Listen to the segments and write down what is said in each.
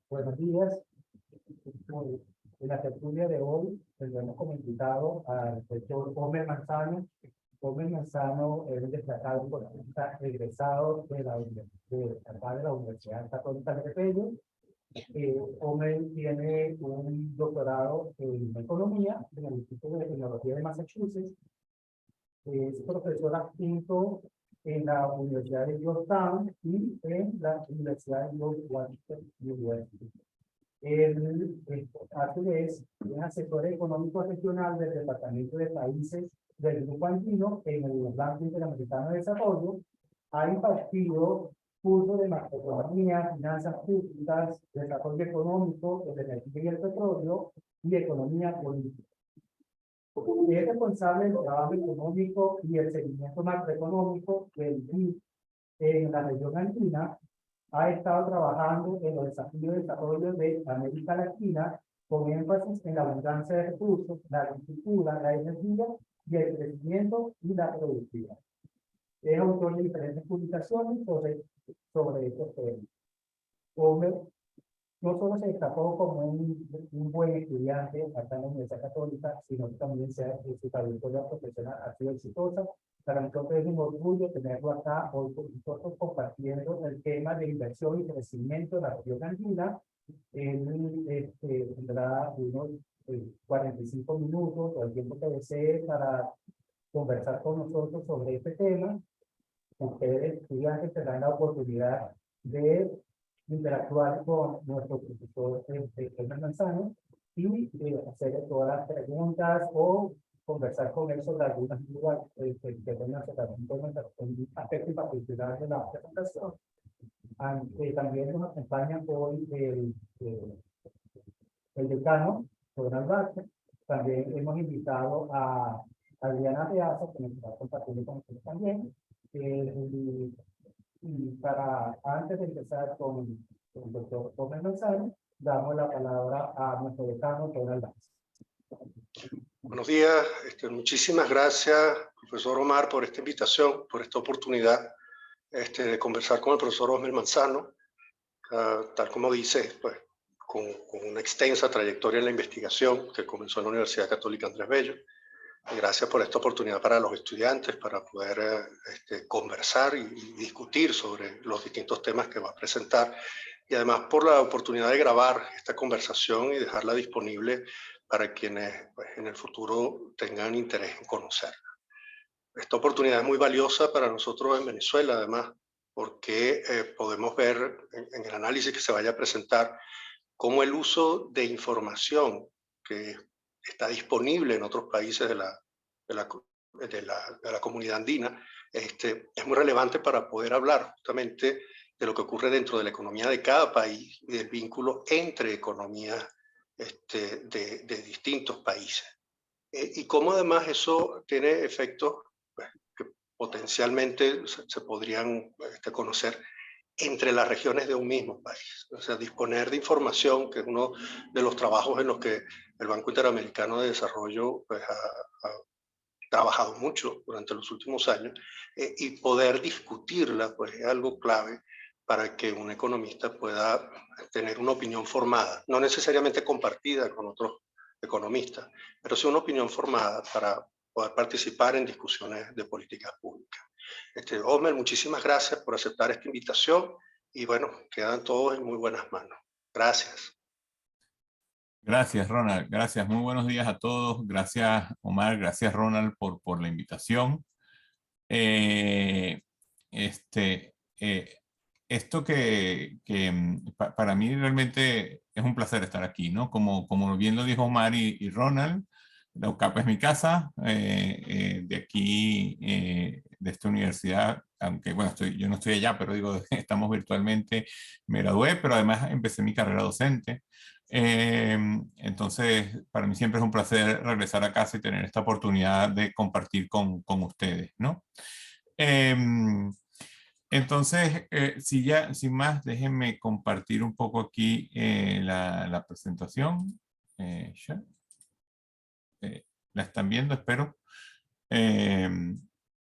Buenos días. En la tertulia de hoy tendremos como invitado al doctor Homer Manzano. Homer Manzano es un destacado economista egresado de la Universidad Católica de Bello. Homer tiene un doctorado en economía en el Instituto de Tecnología de Massachusetts. Es profesor adjunto en la Universidad de Georgetown y en la Universidad de George Washington University. Él, a su vez, es asesor económico regional del Departamento de Países del Grupo Andino en el Banco Interamericano de Desarrollo. Ha impartido cursos de macroeconomía, finanzas públicas, desarrollo económico, de energía y el petróleo y economía política. Es responsable del trabajo económico y el seguimiento macroeconómico del BID en la región andina. Ha estado trabajando en los desafíos de desarrollo de América Latina con énfasis en la abundancia de recursos, la agricultura, la energía y el crecimiento y la productividad. Es autor de diferentes publicaciones sobre estos temas. Homer no solo se destacó como un buen estudiante acá en la Universidad Católica, sino que también su trayectoria profesional ha sido exitosa. Para nosotros es un orgullo tenerlo acá hoy con nosotros compartiendo el tema de inversión y crecimiento de la región andina. Él tendrá unos 45 minutos o el tiempo que desee para conversar con nosotros sobre este tema. Ustedes, estudiantes, tendrán la oportunidad de interactuar con nuestro profesor Homer Manzano y hacerle todas las preguntas o conversar con él sobre algunas dudas que tengan sobre algún aspecto en particular de la presentación. También nos acompaña hoy el decano, Donald Vázquez. También hemos invitado a Adriana Reaza, que nos está compartiendo con nosotros también. Y para antes de empezar con el doctor Homer Manzano, damos la palabra a nuestro decano, Donald Vázquez. Buenos días, muchísimas gracias, profesor Omar, por esta invitación, por esta oportunidad de conversar con el profesor Homer Manzano. Tal como dice, pues, con una extensa trayectoria en la investigación que comenzó en la Universidad Católica Andrés Bello. Gracias por esta oportunidad para los estudiantes, para poder conversar y discutir sobre los distintos temas que va a presentar. Y además por la oportunidad de grabar esta conversación y dejarla disponible para quienes pues, en el futuro tengan interés en conocerla. Esta oportunidad es muy valiosa para nosotros en Venezuela, además, porque podemos ver en el análisis que se vaya a presentar cómo el uso de información que está disponible en otros países de la comunidad andina, es muy relevante para poder hablar justamente de lo que ocurre dentro de la economía de cada país y del vínculo entre economías de distintos países. Y cómo además eso tiene efectos pues, que potencialmente se podrían conocer entre las regiones de un mismo país. O sea, disponer de información, que es uno de los trabajos en los que el Banco Interamericano de Desarrollo pues, ha trabajado mucho durante los últimos años, y poder discutirla pues, es algo clave para que un economista pueda tener una opinión formada, no necesariamente compartida con otros economistas, pero sí una opinión formada para poder participar en discusiones de políticas públicas. Homer, muchísimas gracias por aceptar esta invitación y bueno, quedan todos en muy buenas manos. Gracias. Gracias, Ronald. Gracias. Muy buenos días a todos. Gracias, Omar. Gracias, Ronald, por la invitación. Esto para mí realmente es un placer estar aquí, ¿no? Como bien lo dijo Omar y Ronald, la UCAP es mi casa. De aquí, de esta universidad, aunque bueno, yo no estoy allá, pero digo, estamos virtualmente, me gradué, pero además empecé mi carrera docente. Entonces, para mí siempre es un placer regresar a casa y tener esta oportunidad de compartir con ustedes, ¿no? Entonces, sin más, déjenme compartir un poco aquí la presentación. Ya. La están viendo, espero. Eh,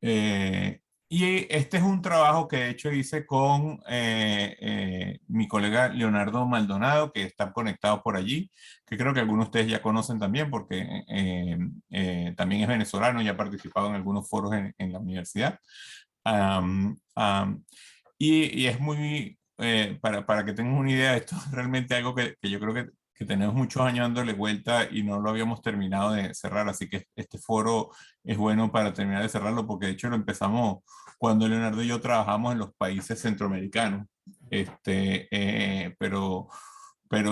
eh, y este es un trabajo que de hecho hice con mi colega Leonardo Maldonado, que está conectado por allí, que creo que algunos de ustedes ya conocen también, porque también es venezolano y ha participado en algunos foros en la universidad. Y es muy, para que tengan una idea, esto es realmente algo que yo creo que tenemos muchos años dándole vuelta y no lo habíamos terminado de cerrar, así que este foro es bueno para terminar de cerrarlo, porque de hecho lo empezamos cuando Leonardo y yo trabajamos en los países centroamericanos, pero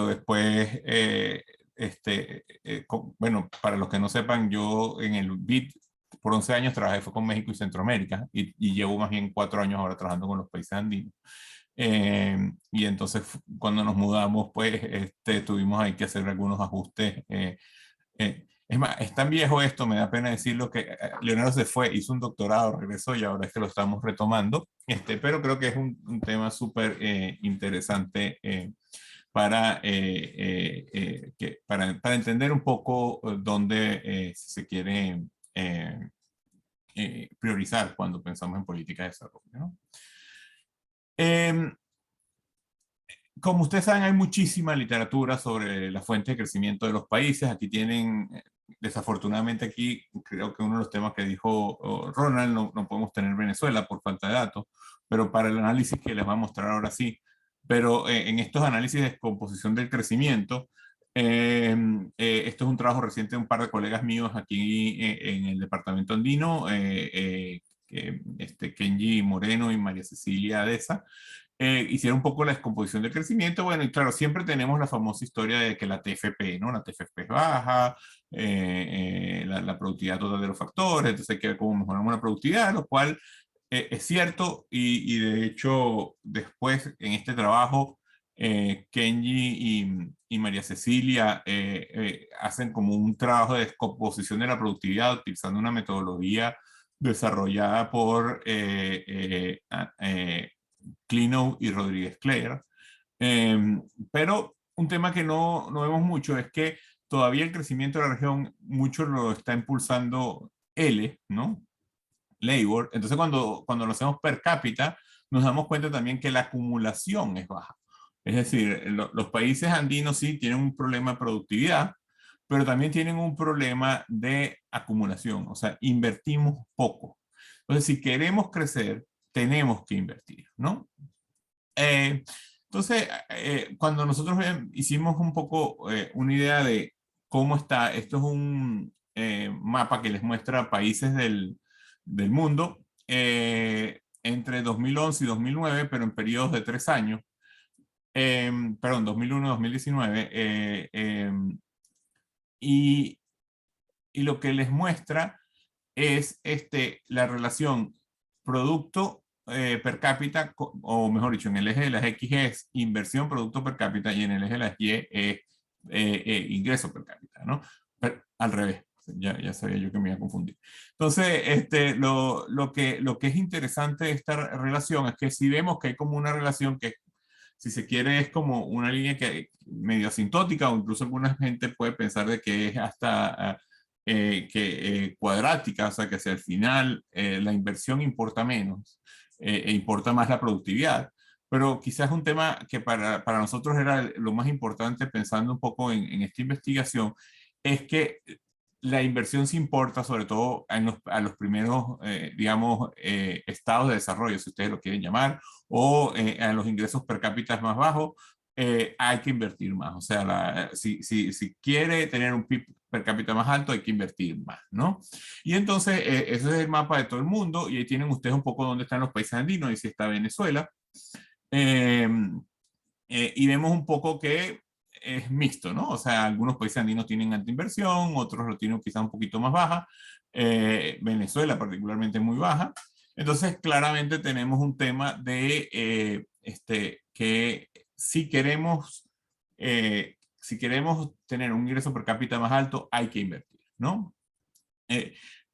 después, bueno, para los que no sepan, yo en el BID por 11 años trabajé fue con México y Centroamérica y llevo más bien 4 años ahora trabajando con los países andinos. Y entonces cuando nos mudamos, pues tuvimos ahí que hacer algunos ajustes. Es más, es tan viejo esto, me da pena decirlo, que Leonardo se fue, hizo un doctorado, regresó y ahora es que lo estamos retomando. Pero creo que es un tema súper interesante para entender un poco dónde se quiere priorizar cuando pensamos en política de desarrollo, ¿no? Como ustedes saben, hay muchísima literatura sobre la fuente de crecimiento de los países. Aquí tienen, desafortunadamente aquí, creo que uno de los temas que dijo Ronald, no podemos tener Venezuela por falta de datos, pero para el análisis que les va a mostrar ahora sí. Pero en estos análisis de descomposición del crecimiento, esto es un trabajo reciente de un par de colegas míos aquí en el departamento andino, Kenji Moreno y María Cecilia Deza. Hicieron un poco la descomposición del crecimiento. Bueno, y claro, siempre tenemos la famosa historia de que la TFP, ¿no? La TFP es baja, la productividad total de los factores, entonces hay que ver cómo mejoramos la productividad, lo cual es cierto, y de hecho después en este trabajo Kenji y María Cecilia hacen como un trabajo de descomposición de la productividad utilizando una metodología desarrollada por Klenow y Rodríguez Clair. Pero un tema que no vemos mucho es que todavía el crecimiento de la región mucho lo está impulsando L, ¿no? Labor. Entonces cuando lo hacemos per cápita, nos damos cuenta también que la acumulación es baja. Es decir, los países andinos sí tienen un problema de productividad, pero también tienen un problema de acumulación, o sea, invertimos poco. Entonces, si queremos crecer, tenemos que invertir, ¿no? Entonces, cuando nosotros hicimos un poco una idea de cómo está, esto es un mapa que les muestra países del mundo entre 2011 y 2009, pero en periodos de 3 años, perdón, 2001-2019, y lo que les muestra es la relación producto per cápita, o mejor dicho, en el eje de las X es inversión producto per cápita y en el eje de las Y es ingreso per cápita, ¿no? Pero, al revés, ya sabía yo que me iba a confundir. Entonces, lo que es interesante de esta relación es que si vemos que hay como una relación que, si se quiere, es como una línea que medio asintótica, o incluso alguna gente puede pensar de que es hasta cuadrática, o sea que hacia el final la inversión importa menos e importa más la productividad. Pero quizás un tema que para nosotros era lo más importante, pensando un poco en esta investigación, es que la inversión se importa sobre todo a los primeros, digamos, estados de desarrollo, si ustedes lo quieren llamar, o a los ingresos per cápita más bajos, hay que invertir más. O sea, si quiere tener un PIB per cápita más alto, hay que invertir más, ¿no? Y entonces, ese es el mapa de todo el mundo, y ahí tienen ustedes un poco dónde están los países andinos, y si está Venezuela. Y vemos un poco que es mixto, ¿no? O sea, algunos países andinos tienen alta inversión, otros lo tienen quizá un poquito más baja, Venezuela particularmente muy baja. Entonces, claramente tenemos un tema de que si queremos tener un ingreso per cápita más alto, hay que invertir, ¿no?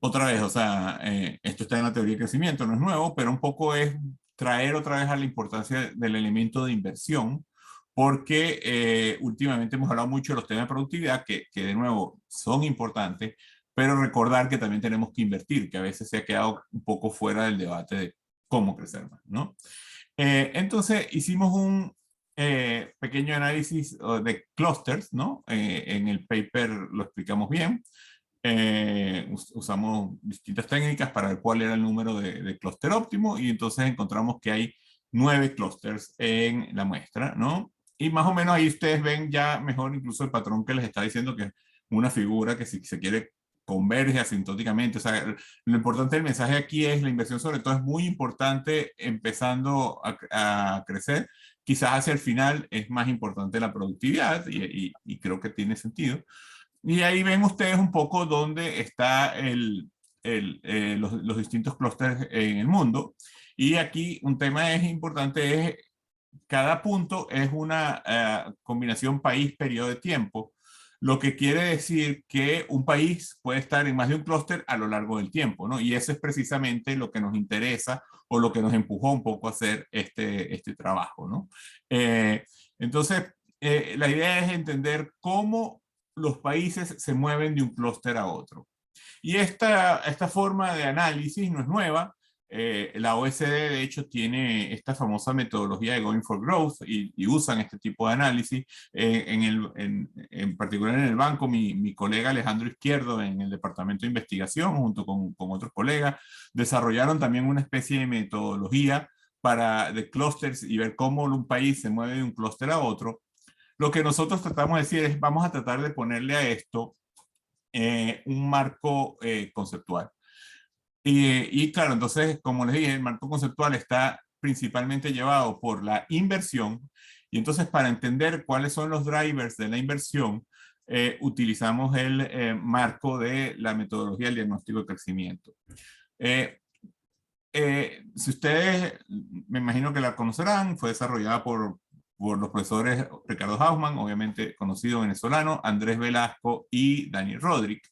Otra vez, o sea, esto está en la teoría de crecimiento, no es nuevo, pero un poco es traer otra vez a la importancia del elemento de inversión, porque últimamente hemos hablado mucho de los temas de productividad, que de nuevo son importantes, pero recordar que también tenemos que invertir, que a veces se ha quedado un poco fuera del debate de cómo crecer más, ¿no? Entonces hicimos un pequeño análisis de clusters, ¿no? En el paper lo explicamos bien. Usamos distintas técnicas para ver cuál era el número de clúster óptimo, y entonces encontramos que hay 9 clústeres en la muestra, ¿no? Y más o menos ahí ustedes ven ya mejor incluso el patrón que les está diciendo, que es una figura que si se quiere converge asintóticamente. O sea, lo importante del mensaje aquí es la inversión, sobre todo es muy importante empezando a crecer. Quizás hacia el final es más importante la productividad, y creo que tiene sentido. Y ahí ven ustedes un poco dónde está los distintos clústeres en el mundo. Y aquí un tema importante es, cada punto es una combinación país, periodo de tiempo, lo que quiere decir que un país puede estar en más de un clúster a lo largo del tiempo, ¿no? Y eso es precisamente lo que nos interesa, o lo que nos empujó un poco a hacer este trabajo, ¿no? Entonces, la idea es entender cómo los países se mueven de un clúster a otro. Y esta forma de análisis no es nueva. La OECD, de hecho, tiene esta famosa metodología de Going for Growth, y usan este tipo de análisis. En particular en el banco, mi colega Alejandro Izquierdo, en el departamento de investigación, junto con otros colegas, desarrollaron también una especie de metodología de clústeres, y ver cómo un país se mueve de un clúster a otro. Lo que nosotros tratamos de decir es, vamos a tratar de ponerle a esto un marco conceptual. Y claro, entonces, como les dije, el marco conceptual está principalmente llevado por la inversión, y entonces para entender cuáles son los drivers de la inversión, utilizamos el marco de la metodología del diagnóstico de crecimiento. Si ustedes, me imagino que la conocerán, fue desarrollada por los profesores Ricardo Hausmann, obviamente conocido venezolano, Andrés Velasco y Daniel Rodrik.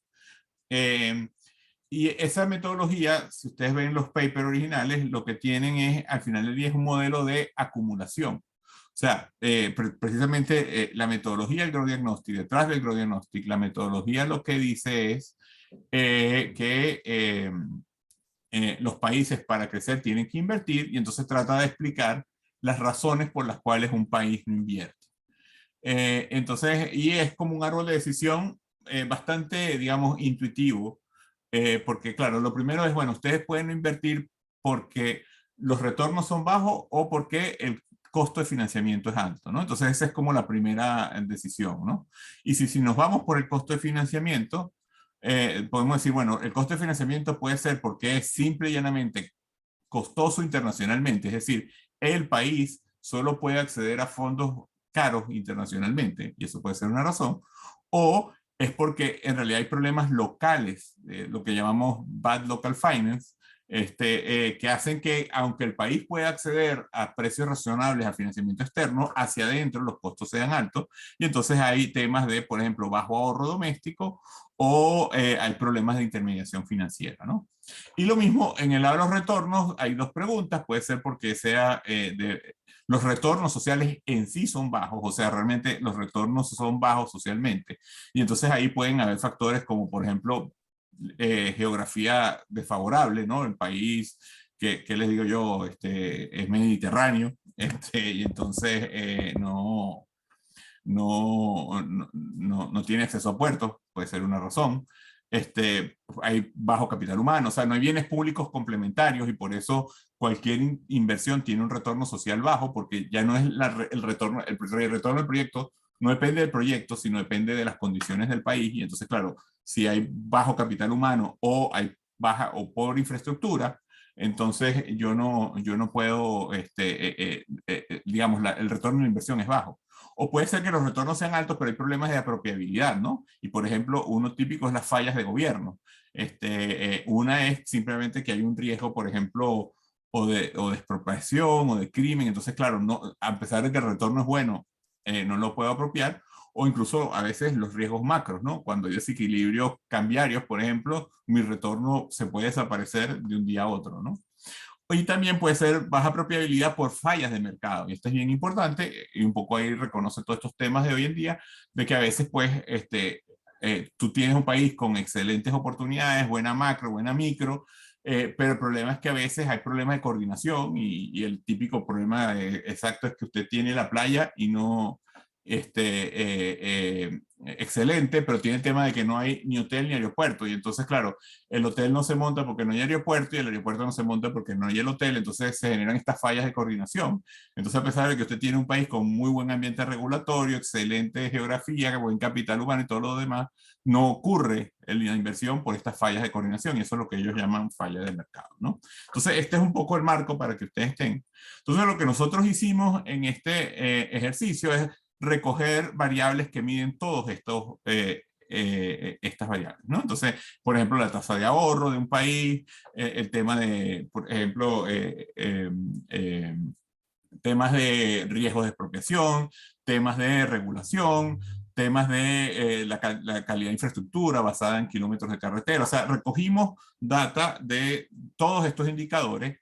Y esa metodología, si ustedes ven los papers originales, lo que tienen es, al final del día, es un modelo de acumulación. O sea, precisamente la metodología del Growth Diagnostic, detrás del Growth Diagnostic, la metodología lo que dice es que los países para crecer tienen que invertir, y entonces trata de explicar las razones por las cuales un país no invierte. Entonces, y es como un árbol de decisión bastante, digamos, intuitivo, porque claro, lo primero es, bueno, ustedes pueden invertir porque los retornos son bajos o porque el costo de financiamiento es alto, ¿no? Entonces esa es como la primera decisión, ¿no? Y si nos vamos por el costo de financiamiento, podemos decir, bueno, el costo de financiamiento puede ser porque es simple y llanamente costoso internacionalmente, es decir, el país solo puede acceder a fondos caros internacionalmente, y eso puede ser una razón, o es porque en realidad hay problemas locales, lo que llamamos bad local finance, que hacen que, aunque el país pueda acceder a precios razonables a financiamiento externo, hacia adentro los costos sean altos, y entonces hay temas de, por ejemplo, bajo ahorro doméstico, o hay problemas de intermediación financiera, ¿no? Y lo mismo en el lado de los retornos, hay dos preguntas. Puede ser porque los retornos sociales en sí son bajos, o sea, realmente los retornos son bajos socialmente, y entonces ahí pueden haber factores como, por ejemplo, geografía desfavorable, ¿no? El país, que les digo yo, es mediterráneo, y entonces no tiene acceso a puertos, puede ser una razón. Hay bajo capital humano, o sea, no hay bienes públicos complementarios, y por eso cualquier inversión tiene un retorno social bajo, porque ya no es el retorno del proyecto, no depende del proyecto, sino depende de las condiciones del país. Y entonces, claro, si hay bajo capital humano o hay baja o pobre infraestructura, entonces yo no puedo, digamos, el retorno de la inversión es bajo. O puede ser que los retornos sean altos, pero hay problemas de apropiabilidad, ¿no? Y por ejemplo, uno típico es las fallas de gobierno. Una es simplemente que hay un riesgo, por ejemplo, o de expropiación o de crimen. Entonces, claro, a pesar de que el retorno es bueno, no lo puedo apropiar. O incluso a veces los riesgos macros, ¿no? Cuando hay desequilibrios cambiarios, por ejemplo, mi retorno se puede desaparecer de un día a otro, ¿no? Y también puede ser baja probabilidad por fallas de mercado. Y esto es bien importante, y un poco ahí reconoce todos estos temas de hoy en día, de que a veces pues tú tienes un país con excelentes oportunidades, buena macro, buena micro, pero el problema es que a veces hay problemas de coordinación y el típico problema exacto es que usted tiene la playa y no, excelente, pero tiene el tema de que no hay ni hotel ni aeropuerto. Y entonces, claro, el hotel no se monta porque no hay aeropuerto y el aeropuerto no se monta porque no hay el hotel. Entonces se generan estas fallas de coordinación. Entonces, a pesar de que usted tiene un país con muy buen ambiente regulatorio, excelente geografía, buen capital humano y todo lo demás, no ocurre la inversión por estas fallas de coordinación y eso es lo que ellos llaman falla de mercado, ¿no? Entonces, este es un poco el marco para que ustedes estén. Entonces, lo que nosotros hicimos en este ejercicio es recoger variables que miden todos estos estas variables, ¿no? Entonces, por ejemplo, la tasa de ahorro de un país, el tema de, por ejemplo, temas de riesgos de expropiación, temas de regulación, temas de la calidad de infraestructura basada en kilómetros de carretera. O sea, recogimos data de todos estos indicadores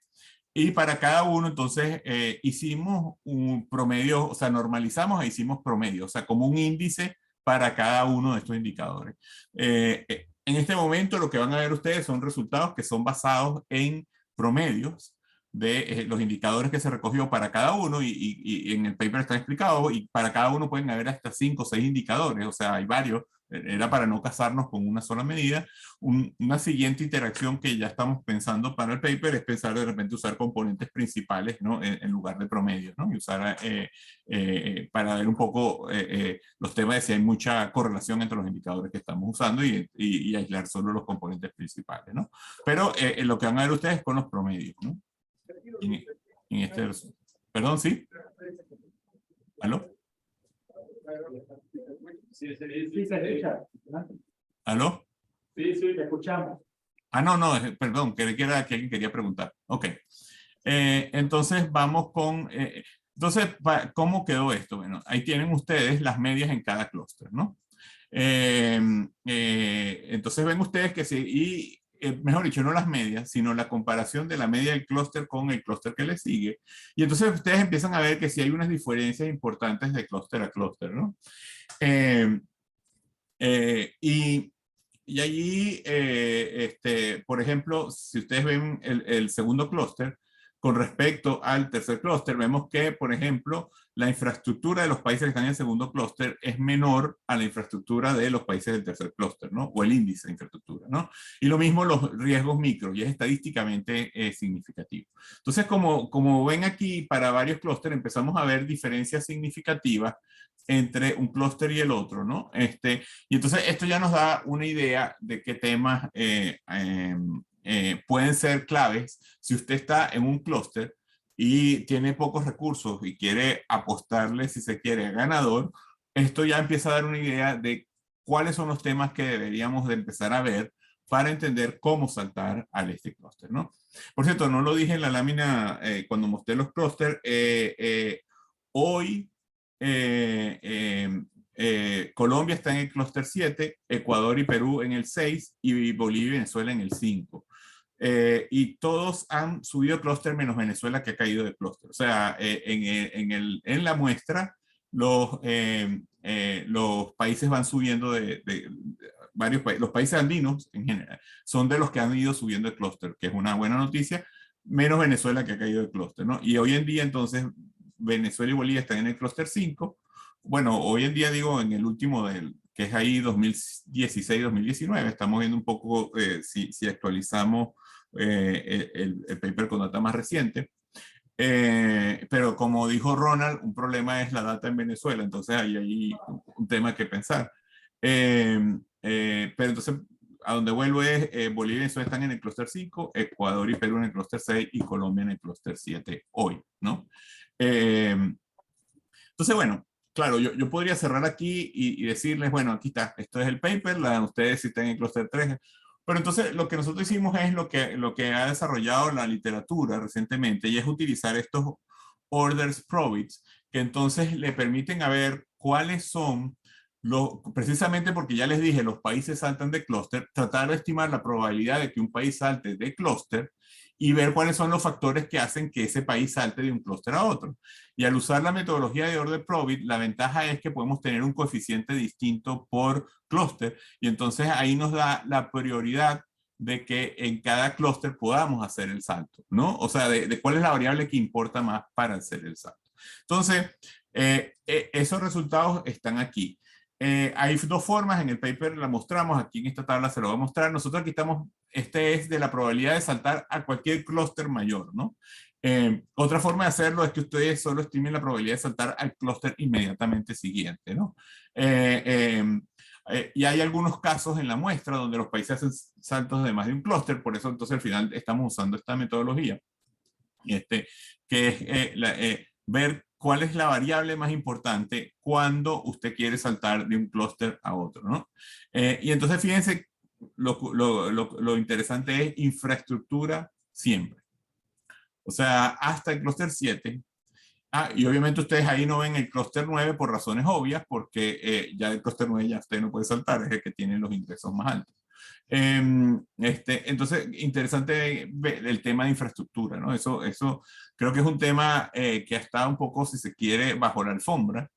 y para cada uno, entonces, hicimos un promedio, o sea, normalizamos e hicimos promedio, o sea, como un índice para cada uno de estos indicadores. En este momento, lo que van a ver ustedes son resultados que son basados en promedios de los indicadores que se recogió para cada uno y en el paper está explicado y para cada uno pueden haber hasta 5 o 6 indicadores, o sea, hay varios, era para no casarnos con una sola medida. Una siguiente interacción que ya estamos pensando para el paper es pensar de repente usar componentes principales, ¿no? En lugar de promedios, ¿no? Y usar para ver un poco los temas de si hay mucha correlación entre los indicadores que estamos usando y aislar solo los componentes principales, ¿no? Pero lo que van a ver ustedes con los promedios, ¿no? En este, perdón, ¿sí? ¿Aló? Sí, se escucha. ¿Aló? Sí, te escuchamos. Ah, no, no, perdón, creí que era que alguien quería preguntar. Ok. Entonces vamos con... entonces, ¿cómo quedó esto? Bueno, ahí tienen ustedes las medias en cada clúster, ¿no? Entonces ven ustedes que sí, y mejor dicho, no las medias, sino la comparación de la media del clúster con el clúster que le sigue. Y entonces ustedes empiezan a ver que sí hay unas diferencias importantes de clúster a clúster, ¿no? Y allí, por ejemplo, si ustedes ven el segundo clúster, con respecto al tercer clúster, vemos que, por ejemplo, la infraestructura de los países que están en el segundo clúster es menor a la infraestructura de los países del tercer clúster, ¿no? O el índice de infraestructura, ¿no? Y lo mismo los riesgos micro, y es estadísticamente significativo. Entonces, como ven aquí, para varios clústeres empezamos a ver diferencias significativas entre un clúster y el otro, ¿no? Y entonces esto ya nos da una idea de qué temas pueden ser claves si usted está en un clúster y tiene pocos recursos y quiere apostarle, si se quiere, a ganador. Esto ya empieza a dar una idea de cuáles son los temas que deberíamos de empezar a ver para entender cómo saltar al este clúster, ¿no? Por cierto, no lo dije en la lámina cuando mostré los clústeres. Hoy Colombia está en el clúster 7, Ecuador y Perú en el 6 y Bolivia y Venezuela en el 5. Y todos han subido clúster menos Venezuela que ha caído de clúster. O sea, en la muestra los países van subiendo de varios países. Los países andinos en general son de los que han ido subiendo el clúster, que es una buena noticia, menos Venezuela que ha caído de clúster, ¿no? Y hoy en día entonces Venezuela y Bolivia están en el clúster 5. Bueno, hoy en día digo en el último que es ahí 2016-2019, estamos viendo un poco si actualizamos el paper con data más reciente. Pero como dijo Ronald, un problema es la data en Venezuela, entonces hay un tema que pensar. Pero entonces, a donde vuelvo es Bolivia y Venezuela están en el clúster 5, Ecuador y Perú en el clúster 6 y Colombia en el clúster 7 hoy, ¿no? Entonces, bueno, claro, yo podría cerrar aquí y decirles, bueno, aquí está, esto es el paper, ustedes si están en el clúster 3. Pero entonces lo que nosotros hicimos es lo que ha desarrollado la literatura recientemente y es utilizar estos orders probits que entonces le permiten a ver cuáles son precisamente porque ya les dije, los países saltan de clúster, tratar de estimar la probabilidad de que un país salte de clúster y ver cuáles son los factores que hacen que ese país salte de un clúster a otro. Y al usar la metodología de Order-Probit, la ventaja es que podemos tener un coeficiente distinto por clúster, y entonces ahí nos da la prioridad de que en cada clúster podamos hacer el salto, ¿no? O sea, de cuál es la variable que importa más para hacer el salto. Entonces, esos resultados están aquí. Hay dos formas, en el paper la mostramos, aquí en esta tabla se lo voy a mostrar. Nosotros aquí estamos, este es de la probabilidad de saltar a cualquier clúster mayor, ¿no? Otra forma de hacerlo es que ustedes solo estimen la probabilidad de saltar al clúster inmediatamente siguiente, ¿no? Y hay algunos casos en la muestra donde los países hacen saltos de más de un clúster, por eso entonces al final estamos usando esta metodología, que es ver cuál es la variable más importante cuando usted quiere saltar de un clúster a otro, ¿no? Y entonces fíjense, lo interesante es infraestructura siempre. O sea, hasta el clúster 7. Y obviamente ustedes ahí no ven el clúster 9 por razones obvias, porque ya el clúster 9 ya usted no puede saltar, es el que tiene los ingresos más altos. Entonces, interesante ver el tema de infraestructura, ¿no? Eso creo que es un tema que ha estado un poco, si se quiere, bajo la alfombra,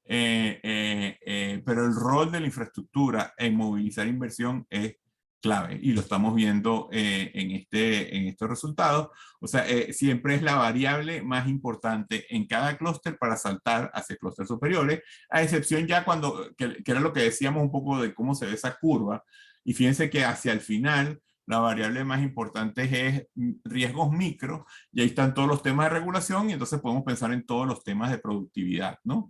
pero el rol de la infraestructura en movilizar inversión es clave, y lo estamos viendo en estos resultados. O sea, siempre es la variable más importante en cada clúster para saltar hacia clústeres superiores, a excepción ya cuando, que era lo que decíamos un poco de cómo se ve esa curva, y fíjense que hacia el final la variable más importante es riesgos micro, y ahí están todos los temas de regulación, y entonces podemos pensar en todos los temas de productividad, ¿no?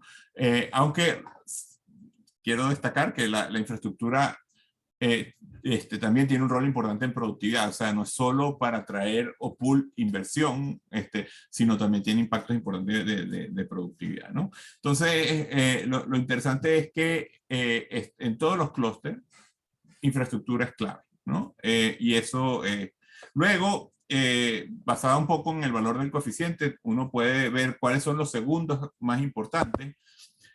Aunque quiero destacar que la infraestructura también tiene un rol importante en productividad, o sea, no es solo para atraer o pull inversión, sino también tiene impactos importantes de productividad, ¿no? Entonces, lo interesante es que en todos los clústeres, infraestructura es clave, ¿no? Y eso, luego, basada un poco en el valor del coeficiente, uno puede ver cuáles son los segundos más importantes.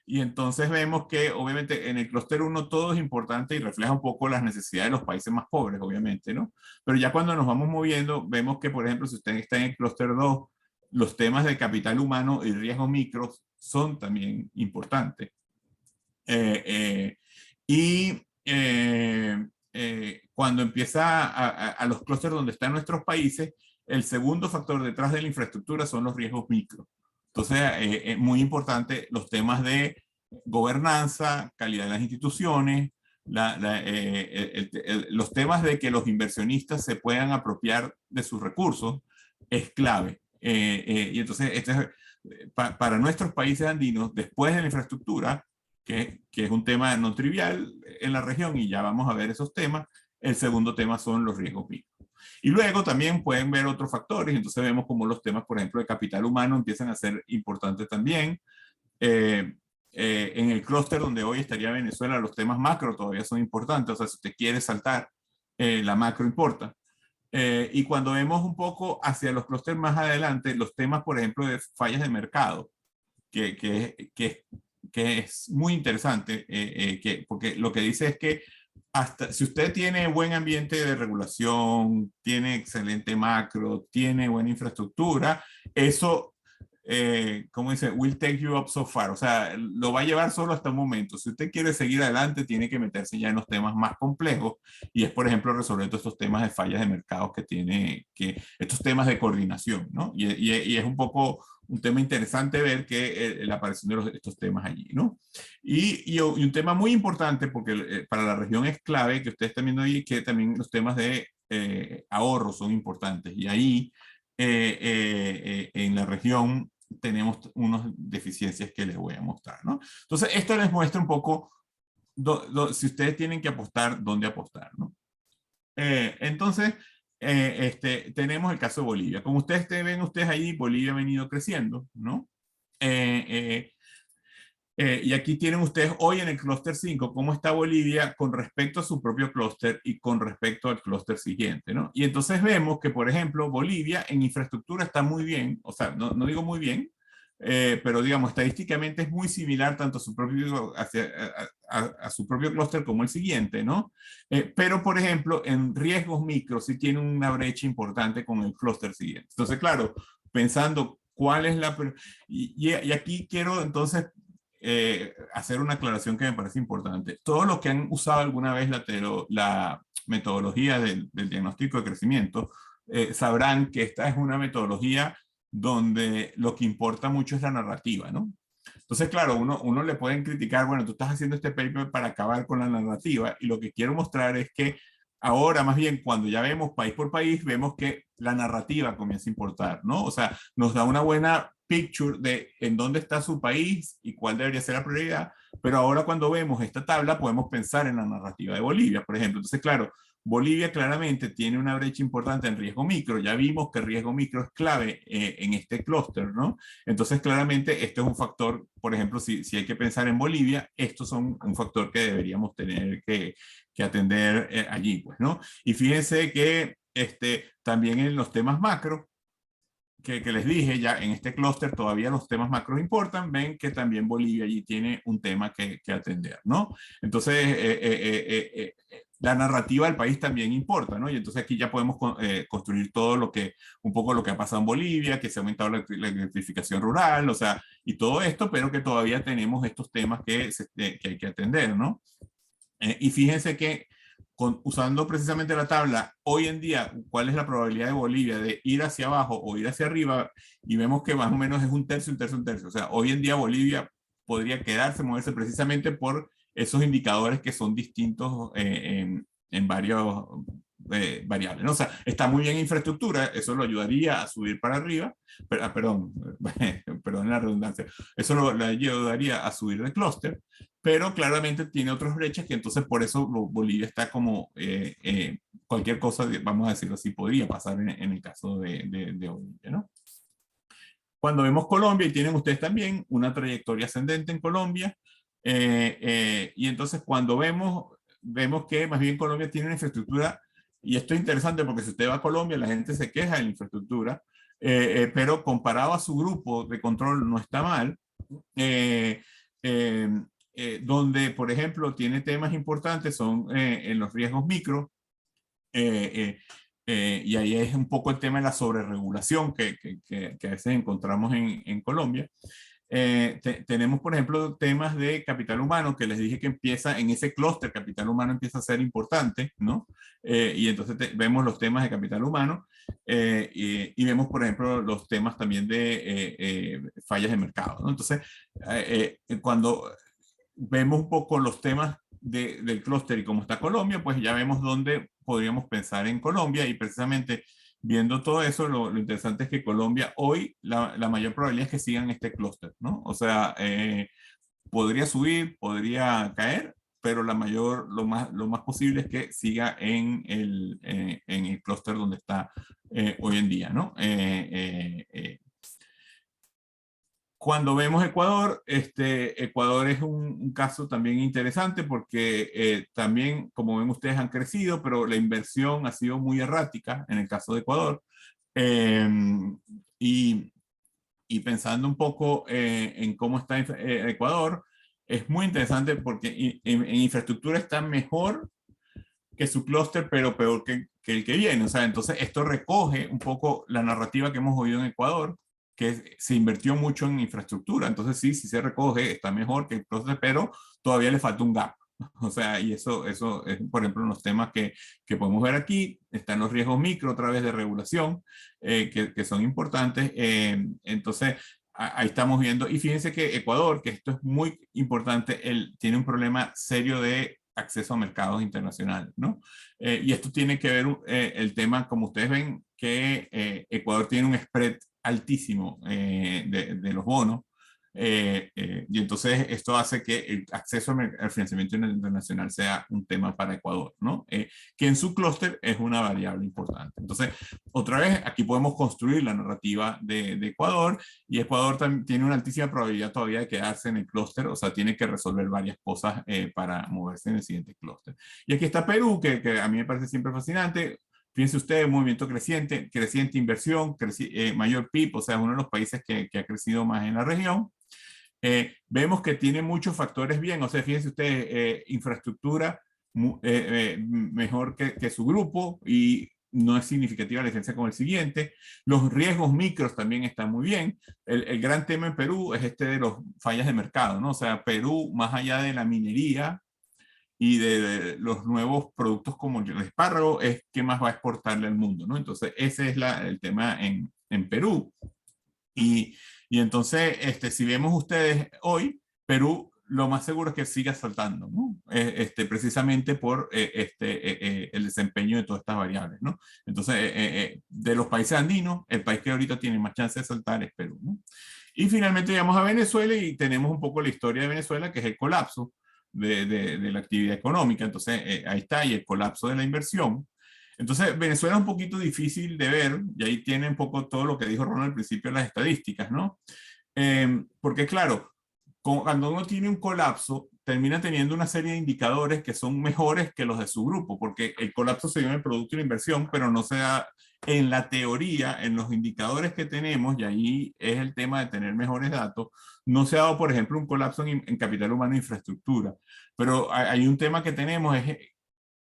Y entonces vemos que obviamente en el clúster 1 todo es importante y refleja un poco las necesidades de los países más pobres, obviamente, ¿no? Pero ya cuando nos vamos moviendo, vemos que, por ejemplo, si usted está en el clúster 2, los temas de capital humano y riesgo micro son también importantes. Cuando empieza a los clústeres donde están nuestros países, el segundo factor detrás de la infraestructura son los riesgos micro. Entonces, es muy importante los temas de gobernanza, calidad de las instituciones, los temas de que los inversionistas se puedan apropiar de sus recursos, es clave. Y entonces, para nuestros países andinos, después de la infraestructura, que es un tema no trivial en la región, y ya vamos a ver esos temas, el segundo tema son los riesgos micro. Y luego también pueden ver otros factores, entonces vemos como los temas, por ejemplo, de capital humano empiezan a ser importantes también. En el clúster donde hoy estaría Venezuela, los temas macro todavía son importantes, o sea, si usted quiere saltar, la macro importa. Y cuando vemos un poco hacia los clústeres más adelante, los temas, por ejemplo, de fallas de mercado, que es muy interesante, porque lo que dice es que hasta si usted tiene buen ambiente de regulación, tiene excelente macro, tiene buena infraestructura, eso, como dice, will take you up so far, o sea, lo va a llevar solo hasta un momento. Si usted quiere seguir adelante, tiene que meterse ya en los temas más complejos, y es, por ejemplo, resolver todos estos temas de fallas de mercados estos temas de coordinación, ¿no? Y es un poco un tema interesante ver que la aparición de estos temas allí, ¿no? Y un tema muy importante, porque para la región es clave, que ustedes están viendo ahí, que también los temas de ahorro son importantes. Y ahí, en la región, tenemos unas deficiencias que les voy a mostrar, ¿no? Entonces, esto les muestra un poco, si ustedes tienen que apostar, dónde apostar, ¿no? Entonces, tenemos el caso de Bolivia. Como ustedes ven ahí, Bolivia ha venido creciendo, ¿no? Y aquí tienen ustedes hoy en el clúster 5 cómo está Bolivia con respecto a su propio clúster y con respecto al clúster siguiente, ¿no? Y entonces vemos que, por ejemplo, Bolivia en infraestructura está muy bien, o sea, no digo muy bien, pero digamos, estadísticamente es muy similar tanto a su propio, a su propio clúster como el siguiente, ¿no? Pero, por ejemplo, en riesgos micro sí tiene una brecha importante con el clúster siguiente. Entonces, claro, pensando cuál es la... Y aquí quiero entonces hacer una aclaración que me parece importante. Todos los que han usado alguna vez la metodología del diagnóstico de crecimiento sabrán que esta es una metodología donde lo que importa mucho es la narrativa, ¿no? Entonces, claro, uno le pueden criticar, bueno, tú estás haciendo este paper para acabar con la narrativa, y lo que quiero mostrar es que ahora, más bien, cuando ya vemos país por país, vemos que la narrativa comienza a importar, ¿no? O sea, nos da una buena picture de en dónde está su país y cuál debería ser la prioridad, pero ahora cuando vemos esta tabla podemos pensar en la narrativa de Bolivia, por ejemplo. Entonces, claro, Bolivia claramente tiene una brecha importante en riesgo micro. Ya vimos que riesgo micro es clave en este clúster, ¿no? Entonces, claramente, este es un factor, por ejemplo, si hay que pensar en Bolivia, estos son un factor que deberíamos tener que atender allí, pues, ¿no? Y fíjense que también en los temas macro, que les dije, ya en este clúster todavía los temas macros importan, ven que también Bolivia allí tiene un tema que atender, ¿no? Entonces, la narrativa del país también importa, ¿no? Y entonces aquí ya podemos construir todo un poco lo que ha pasado en Bolivia, que se ha aumentado la electrificación rural, o sea, y todo esto, pero que todavía tenemos estos temas que hay que atender, ¿no? Y fíjense que usando precisamente la tabla, hoy en día, ¿cuál es la probabilidad de Bolivia de ir hacia abajo o ir hacia arriba? Y vemos que más o menos es un tercio, un tercio, un tercio. O sea, hoy en día Bolivia podría quedarse, moverse precisamente por esos indicadores que son distintos en varios variables, ¿no? O sea, está muy bien infraestructura, eso lo ayudaría a subir para arriba, perdón, perdón la redundancia, eso lo ayudaría a subir de clúster, pero claramente tiene otras brechas que entonces por eso Bolivia está como cualquier cosa, vamos a decirlo así, podría pasar en el caso de Bolivia, ¿no? Cuando vemos Colombia, y tienen ustedes también una trayectoria ascendente en Colombia, y entonces cuando vemos que más bien Colombia tiene una infraestructura, y esto es interesante porque si usted va a Colombia, la gente se queja de la infraestructura, pero comparado a su grupo de control no está mal, donde, por ejemplo, tiene temas importantes son en los riesgos micro, y ahí es un poco el tema de la sobreregulación que a veces encontramos en Colombia. Tenemos, por ejemplo, temas de capital humano, que les dije que empieza en ese clúster, capital humano empieza a ser importante, ¿no? Y entonces vemos los temas de capital humano y vemos, por ejemplo, los temas también de fallas de mercado, ¿no? Entonces, cuando vemos un poco los temas del clúster y cómo está Colombia, pues ya vemos dónde podríamos pensar en Colombia, y precisamente viendo todo eso, lo interesante es que Colombia hoy, la mayor probabilidad es que sigan este clúster, ¿no? O sea, podría subir, podría caer, pero lo más posible es que siga en el clúster donde está hoy en día, ¿no? Cuando vemos Ecuador, Ecuador es un caso también interesante porque también, como ven ustedes, han crecido, pero la inversión ha sido muy errática en el caso de Ecuador. Y pensando un poco en cómo está Ecuador, es muy interesante porque en infraestructura está mejor que su clúster, pero peor que el que viene. O sea, entonces esto recoge un poco la narrativa que hemos oído en Ecuador, que se invirtió mucho en infraestructura. Entonces sí se recoge, está mejor que el clúster, pero todavía le falta un gap. O sea, y eso es, por ejemplo, unos temas que podemos ver aquí. Están los riesgos micro, otra vez de regulación, que son importantes. Entonces, ahí estamos viendo. Y fíjense que Ecuador, que esto es muy importante, tiene un problema serio de acceso a mercados internacionales, ¿no? Y esto tiene que ver el tema, como ustedes ven, que Ecuador tiene un spread altísimo de los bonos, y entonces esto hace que el acceso al financiamiento internacional sea un tema para Ecuador, ¿no? Que en su clúster es una variable importante. Entonces, otra vez, aquí podemos construir la narrativa de Ecuador, y Ecuador también tiene una altísima probabilidad todavía de quedarse en el clúster, o sea, tiene que resolver varias cosas para moverse en el siguiente clúster. Y aquí está Perú, que a mí me parece siempre fascinante. Fíjense ustedes, movimiento creciente, creciente inversión, mayor PIB, o sea, uno de los países que ha crecido más en la región. Vemos que tiene muchos factores bien, o sea, fíjense ustedes, infraestructura mejor que su grupo y no es significativa la diferencia con el siguiente. Los riesgos micros también están muy bien. El gran tema en Perú es este de los fallas de mercado, ¿no? O sea, Perú, más allá de la minería y de los nuevos productos como el espárrago, es qué más va a exportarle al mundo, ¿no? Entonces, ese es el tema en Perú. Y entonces, si vemos ustedes hoy, Perú lo más seguro es que siga saltando, ¿no? Precisamente por el desempeño de todas estas variables, ¿no? Entonces, de los países andinos, el país que ahorita tiene más chance de saltar es Perú, ¿no? Y finalmente llegamos a Venezuela y tenemos un poco la historia de Venezuela, que es el colapso de la actividad económica. Entonces, ahí está, y el colapso de la inversión. Entonces, Venezuela es un poquito difícil de ver, y ahí tiene un poco todo lo que dijo Ronald al principio de las estadísticas, ¿no? Porque claro, cuando uno tiene un colapso, termina teniendo una serie de indicadores que son mejores que los de su grupo, porque el colapso se dio en el producto y la inversión, pero no se da en la teoría, en los indicadores que tenemos, y ahí es el tema de tener mejores datos, no se ha dado, por ejemplo, un colapso en capital humano e infraestructura. Pero hay un tema que tenemos, es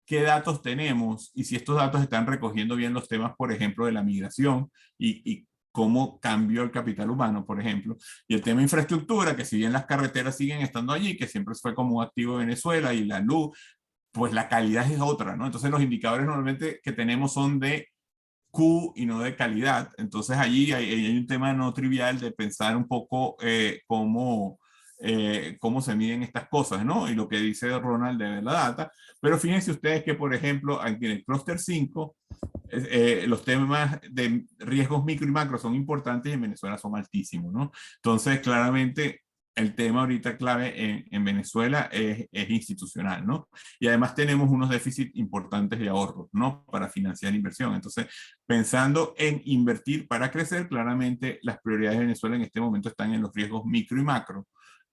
qué datos tenemos y si estos datos están recogiendo bien los temas, por ejemplo, de la migración y cómo cambió el capital humano, por ejemplo. Y el tema de infraestructura, que si bien las carreteras siguen estando allí, que siempre fue como un activo de Venezuela, y la luz, pues la calidad es otra, ¿no? Entonces los indicadores normalmente que tenemos son de Q y no de calidad. Entonces allí hay un tema no trivial de pensar un poco cómo se miden estas cosas, ¿no? Y lo que dice Ronald de ver la data. Pero fíjense ustedes que, por ejemplo, aquí en el clúster 5, los temas de riesgos micro y macro son importantes y en Venezuela son altísimos, ¿no? Entonces, claramente, el tema ahorita clave en Venezuela es institucional, ¿no? Y además tenemos unos déficits importantes de ahorro, ¿no? Para financiar inversión. Entonces, pensando en invertir para crecer, claramente las prioridades de Venezuela en este momento están en los riesgos micro y macro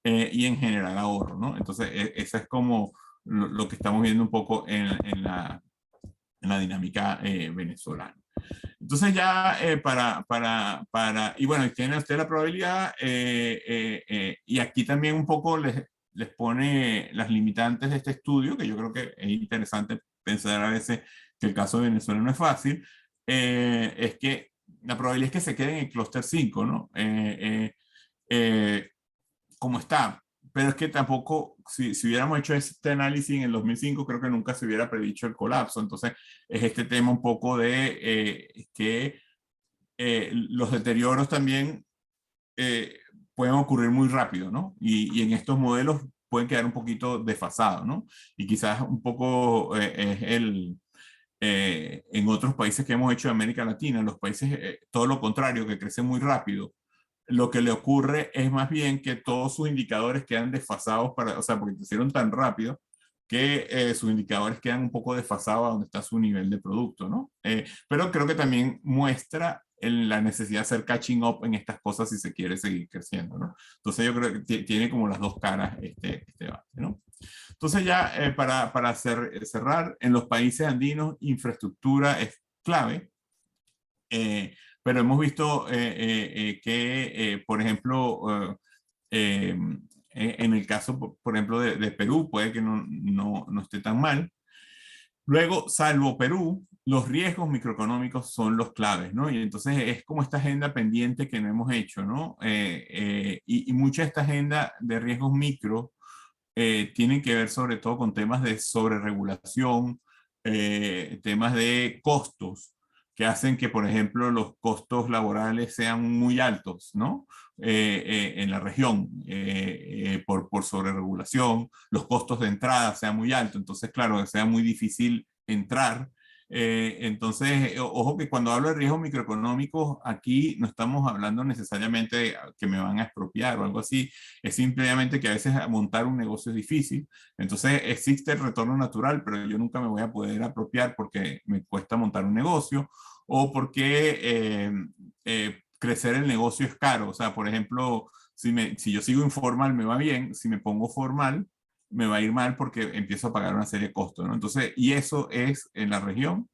y en general ahorro, ¿no? Entonces, esa es como lo que estamos viendo un poco en la dinámica venezolana. Entonces ya y bueno, tiene usted la probabilidad y aquí también un poco les pone las limitantes de este estudio, que yo creo que es interesante pensar a veces que el caso de Venezuela no es fácil, es que la probabilidad es que se quede en el clúster 5, ¿no? Como está. Pero es que tampoco, si hubiéramos hecho este análisis en el 2005, creo que nunca se hubiera predicho el colapso. Entonces, es este tema un poco de que los deterioros también pueden ocurrir muy rápido, ¿no? Y en estos modelos pueden quedar un poquito desfasados, ¿no? Y quizás un poco es en otros países que hemos hecho de América Latina, los países, todo lo contrario, que crecen muy rápido, lo que le ocurre es más bien que todos sus indicadores quedan desfasados o sea, porque crecieron tan rápido que sus indicadores quedan un poco desfasados a donde está su nivel de producto, ¿no? Pero creo que también muestra la necesidad de hacer catching up en estas cosas si se quiere seguir creciendo, ¿no? Entonces yo creo que tiene como las dos caras este debate, ¿no? Entonces ya para cerrar, en los países andinos, infraestructura es clave. Pero hemos visto que, por ejemplo, en el caso, por ejemplo, de Perú, puede que no esté tan mal. Luego, salvo Perú, los riesgos microeconómicos son los claves, ¿no? Y entonces es como esta agenda pendiente que no hemos hecho, ¿no? Y mucha de esta agenda de riesgos micro tienen que ver sobre todo con temas de sobreregulación, temas de costos, que hacen que, por ejemplo, los costos laborales sean muy altos, ¿no? En la región, por sobreregulación, los costos de entrada sean muy altos, entonces, claro, sea muy difícil entrar. Entonces, ojo que cuando hablo de riesgos microeconómicos, aquí no estamos hablando necesariamente de que me van a expropiar o algo así, es simplemente que a veces montar un negocio es difícil, entonces existe el retorno natural, pero yo nunca me voy a poder apropiar porque me cuesta montar un negocio o porque crecer el negocio es caro. O sea, por ejemplo, si yo sigo informal me va bien, si me pongo formal me va a ir mal porque empiezo a pagar una serie de costos, ¿no? Entonces, y eso es en la región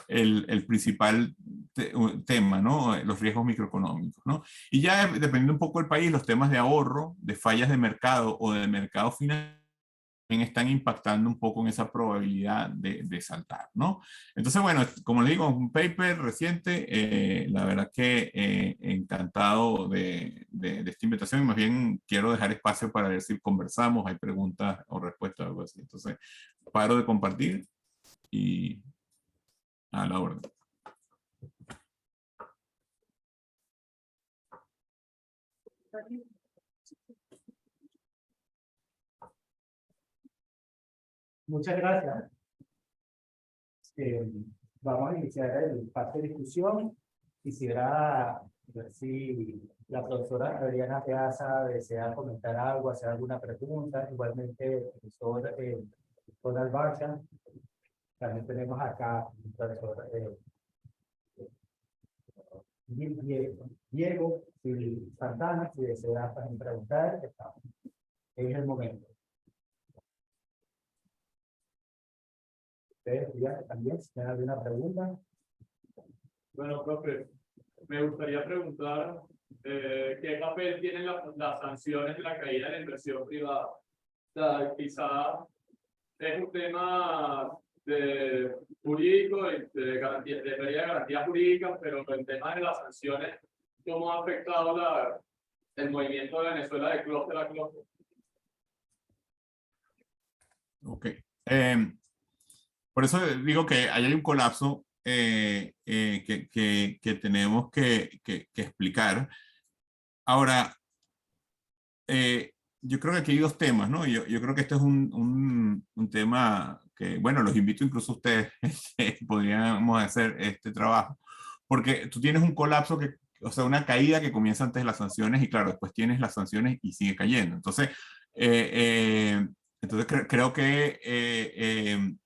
el principal tema, ¿no? Los riesgos microeconómicos, ¿no? Y ya dependiendo un poco del país, los temas de ahorro, de fallas de mercado o de mercado financiero están impactando un poco en esa probabilidad de saltar, ¿no? Entonces, bueno, como le digo, es un paper reciente, la verdad que encantado de esta invitación, y más bien quiero dejar espacio para ver si conversamos, hay preguntas o respuestas, algo así. Entonces, paro de compartir y a la orden. Muchas gracias. Vamos a iniciar el parte de discusión. Quisiera ver si la profesora Adriana Peaza desea comentar algo, hacer alguna pregunta. Igualmente, el profesor Donald Barcha. También tenemos acá el profesor Diego Santana, si desea también preguntar, es el momento. ¿Ustedes ya también tienen alguna pregunta? Bueno, profe, me gustaría preguntar qué papel tienen las sanciones de la caída de la inversión privada. O sea, quizá es un tema de jurídico, de garantía, de pérdida de garantías jurídicas, pero el tema de las sanciones, ¿cómo ha afectado el movimiento de Venezuela de clúster a clúster? Ok. Por eso digo que ahí hay un colapso que tenemos que explicar. Ahora, yo creo que aquí hay dos temas, ¿no? Yo creo que este es un tema que, bueno, los invito incluso a ustedes, podríamos hacer este trabajo, porque tú tienes un colapso que, o sea, una caída que comienza antes de las sanciones y claro, después tienes las sanciones y sigue cayendo. Entonces, creo que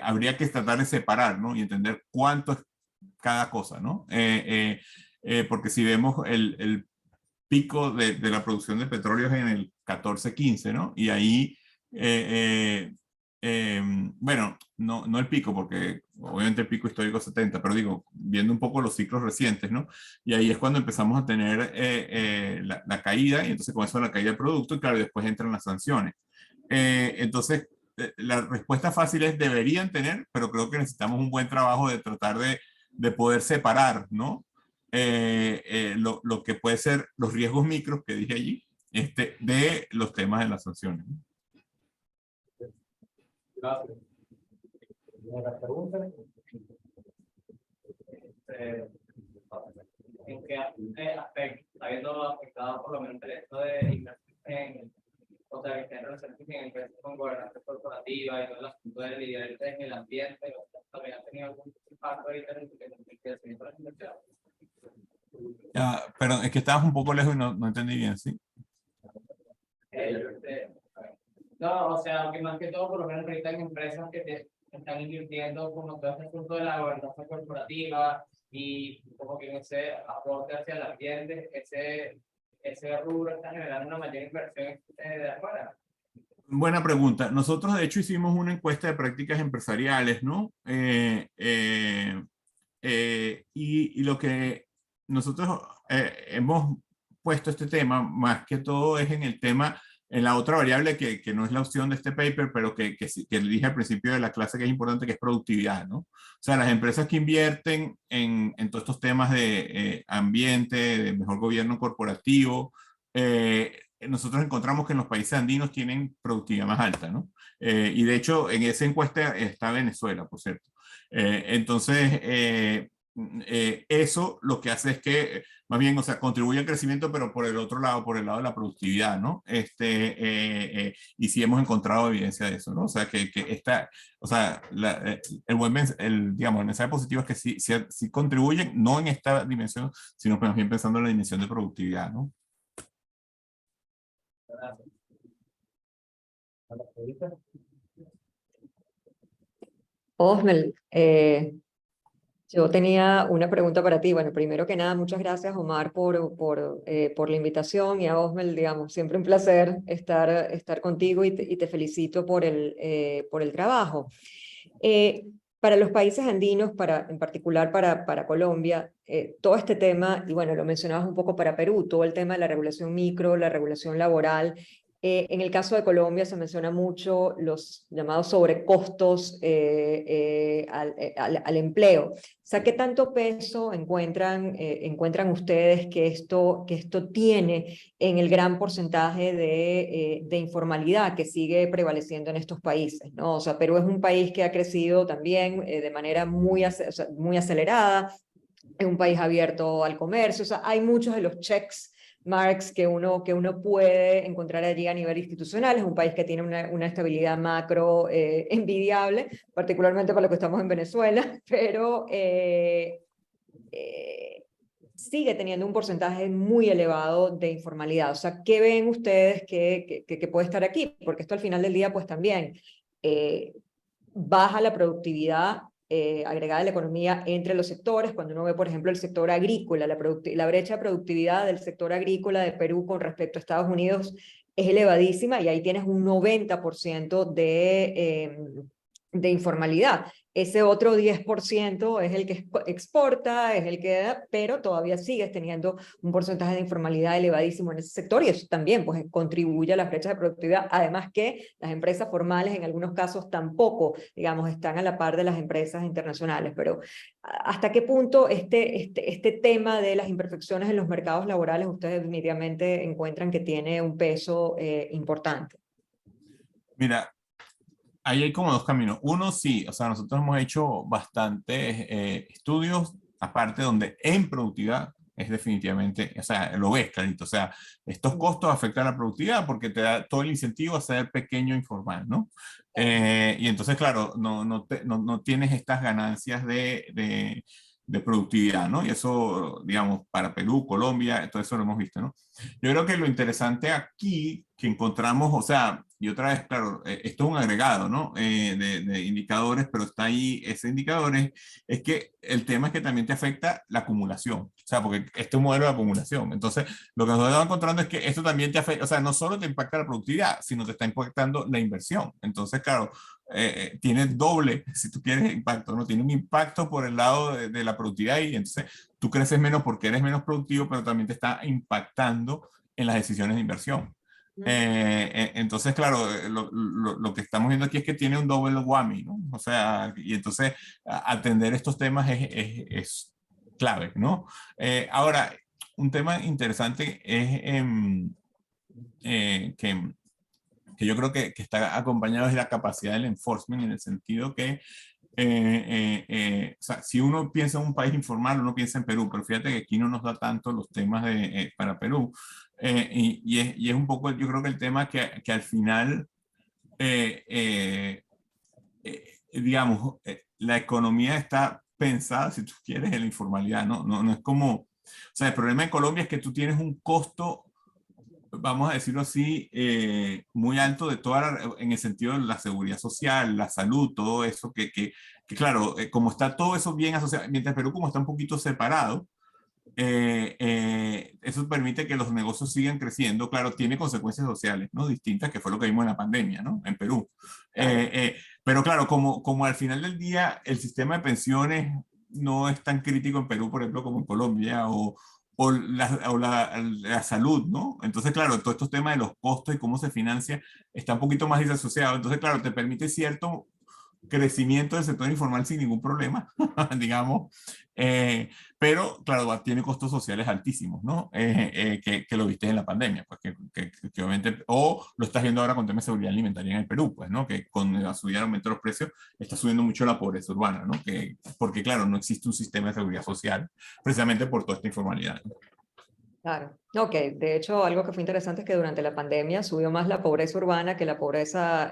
habría que tratar de separar, ¿no? Y entender cuánto es cada cosa, ¿no? Porque si vemos el pico de la producción de petróleo es en el 14-15, ¿no? Y ahí, bueno, no el pico, porque obviamente el pico histórico es 70, pero digo, viendo un poco los ciclos recientes, ¿no? Y ahí es cuando empezamos a tener la caída, y entonces con eso la caída del producto, y claro, después entran las sanciones. Entonces, la respuesta fácil es deberían tener, pero creo que necesitamos un buen trabajo de tratar de poder separar, ¿no? Lo que puede ser los riesgos micros que dije allí, de los temas de las sanciones. Gracias. ¿Alguna pregunta? ¿En qué aspecto está viendo afectado por lo menos el resto de inversión en, o sea, que estén relacionados en empresas con gobernanza corporativa y todo el asunto de liderar en el ambiente? ¿También ha tenido algún impacto ahorita en el crecimiento de las inversiones? Perdón, es que estabas un poco lejos y no entendí bien, ¿sí? No, o sea, que más que todo, por lo menos ahorita en empresas que están invirtiendo como todo este asunto de la gobernanza corporativa y como que en ese aporte hacia el ambiente, ese rubro está generando una mayor inversión de afuera. Buena pregunta. Nosotros, de hecho, hicimos una encuesta de prácticas empresariales, ¿no? Y lo que nosotros hemos puesto este tema, más que todo, es en el tema, en la otra variable que no es la opción de este paper, pero que le dije al principio de la clase que es importante, que es productividad, ¿no? O sea, las empresas que invierten en todos estos temas de ambiente, de mejor gobierno corporativo, nosotros encontramos que en los países andinos tienen productividad más alta, ¿no? Y de hecho, en esa encuesta está Venezuela, por cierto. Entonces, eso lo que hace es que, más bien, o sea, contribuye al crecimiento, pero por el otro lado, por el lado de la productividad, ¿no? Y sí hemos encontrado evidencia de eso, ¿no? O sea, que esta, o sea, digamos, el mensaje positivo es que sí contribuyen, no en esta dimensión, sino más bien pensando en la dimensión de productividad, ¿no? Gracias. Osmel, yo tenía una pregunta para ti. Bueno, primero que nada, muchas gracias, Omar, por la invitación, y a Osmel, digamos, siempre un placer estar contigo y te felicito por el trabajo. para los países andinos, en particular para Colombia, todo este tema, y bueno, lo mencionabas un poco para Perú, todo el tema de la regulación micro, la regulación laboral. En el caso de Colombia se menciona mucho los llamados sobrecostos al empleo. O sea, ¿qué tanto peso encuentran ustedes que esto tiene en el gran porcentaje de informalidad que sigue prevaleciendo en estos países, ¿no? O sea, Perú es un país que ha crecido también de manera muy acelerada, es un país abierto al comercio, o sea, hay muchos de los checks marks que uno puede encontrar allí a nivel institucional. Es un país que tiene una estabilidad macro envidiable, particularmente para lo que estamos en Venezuela, pero sigue teniendo un porcentaje muy elevado de informalidad. O sea, ¿qué ven ustedes que puede estar aquí? Porque esto al final del día, pues también baja la productividad agregada de la economía entre los sectores. Cuando uno ve, por ejemplo, el sector agrícola, la brecha de productividad del sector agrícola de Perú con respecto a Estados Unidos es elevadísima, y ahí tienes un 90% de informalidad. Ese otro 10% es el que exporta, es el que, pero todavía sigues teniendo un porcentaje de informalidad elevadísimo en ese sector, y eso también pues, contribuye a las brechas de productividad. Además que las empresas formales en algunos casos tampoco, digamos, están a la par de las empresas internacionales. Pero ¿hasta qué punto este tema de las imperfecciones en los mercados laborales ustedes definitivamente encuentran que tiene un peso importante? Mira, ahí hay como dos caminos. Uno, sí, o sea, nosotros hemos hecho bastantes estudios, aparte donde en productividad es definitivamente, o sea, lo ves clarito, o sea, estos costos afectan la productividad porque te da todo el incentivo a ser pequeño e informal, ¿no? Y entonces, claro, no tienes estas ganancias de productividad, ¿no? Y eso, digamos, para Perú, Colombia, todo eso lo hemos visto, ¿no? Yo creo que lo interesante aquí que encontramos, o sea, y otra vez, claro, esto es un agregado, ¿no? De indicadores, pero está ahí ese indicador, es que el tema es que también te afecta la acumulación, o sea, porque este es un modelo de acumulación. Entonces, lo que nosotros estamos encontrando es que esto también te afecta, o sea, no solo te impacta la productividad, sino te está impactando la inversión. Entonces, claro, tiene doble, si tú quieres, impacto, ¿no? Tiene un impacto por el lado de la productividad, y entonces tú creces menos porque eres menos productivo, pero también te está impactando en las decisiones de inversión. Entonces, claro, lo que estamos viendo aquí es que tiene un doble whammy, ¿no? O sea, y entonces atender estos temas es clave, ¿no? Ahora, un tema interesante es que yo creo que está acompañado de la capacidad del enforcement, en el sentido que o sea, si uno piensa en un país informal, uno piensa en Perú, pero fíjate que aquí no nos da tanto los temas para Perú. Y es un poco, yo creo que el tema que al final, digamos, la economía está pensada, si tú quieres, en la informalidad, no es como, o sea, el problema en Colombia es que tú tienes un costo, vamos a decirlo así, muy alto en el sentido de la seguridad social, la salud, todo eso, que claro, como está todo eso bien asociado, mientras Perú como está un poquito separado, eso permite que los negocios sigan creciendo. Claro, tiene consecuencias sociales, ¿no? Distintas, que fue lo que vimos en la pandemia, ¿no? En Perú. Pero claro, como al final del día el sistema de pensiones no es tan crítico en Perú, por ejemplo, como en Colombia, o la salud, ¿no? Entonces, claro, todos estos temas de los costos y cómo se financia está un poquito más disasociado. Entonces, claro, te permite cierto crecimiento del sector informal sin ningún problema, digamos, pero claro, tiene costos sociales altísimos, ¿no? Que lo viste en la pandemia, pues que obviamente, o lo estás viendo ahora con temas de seguridad alimentaria en el Perú, pues, ¿no? Que con la subida del aumento de los precios está subiendo mucho la pobreza urbana, ¿no? Porque claro, no existe un sistema de seguridad social precisamente por toda esta informalidad, ¿no? Claro. Ok, de hecho, algo que fue interesante es que durante la pandemia subió más la pobreza urbana que la pobreza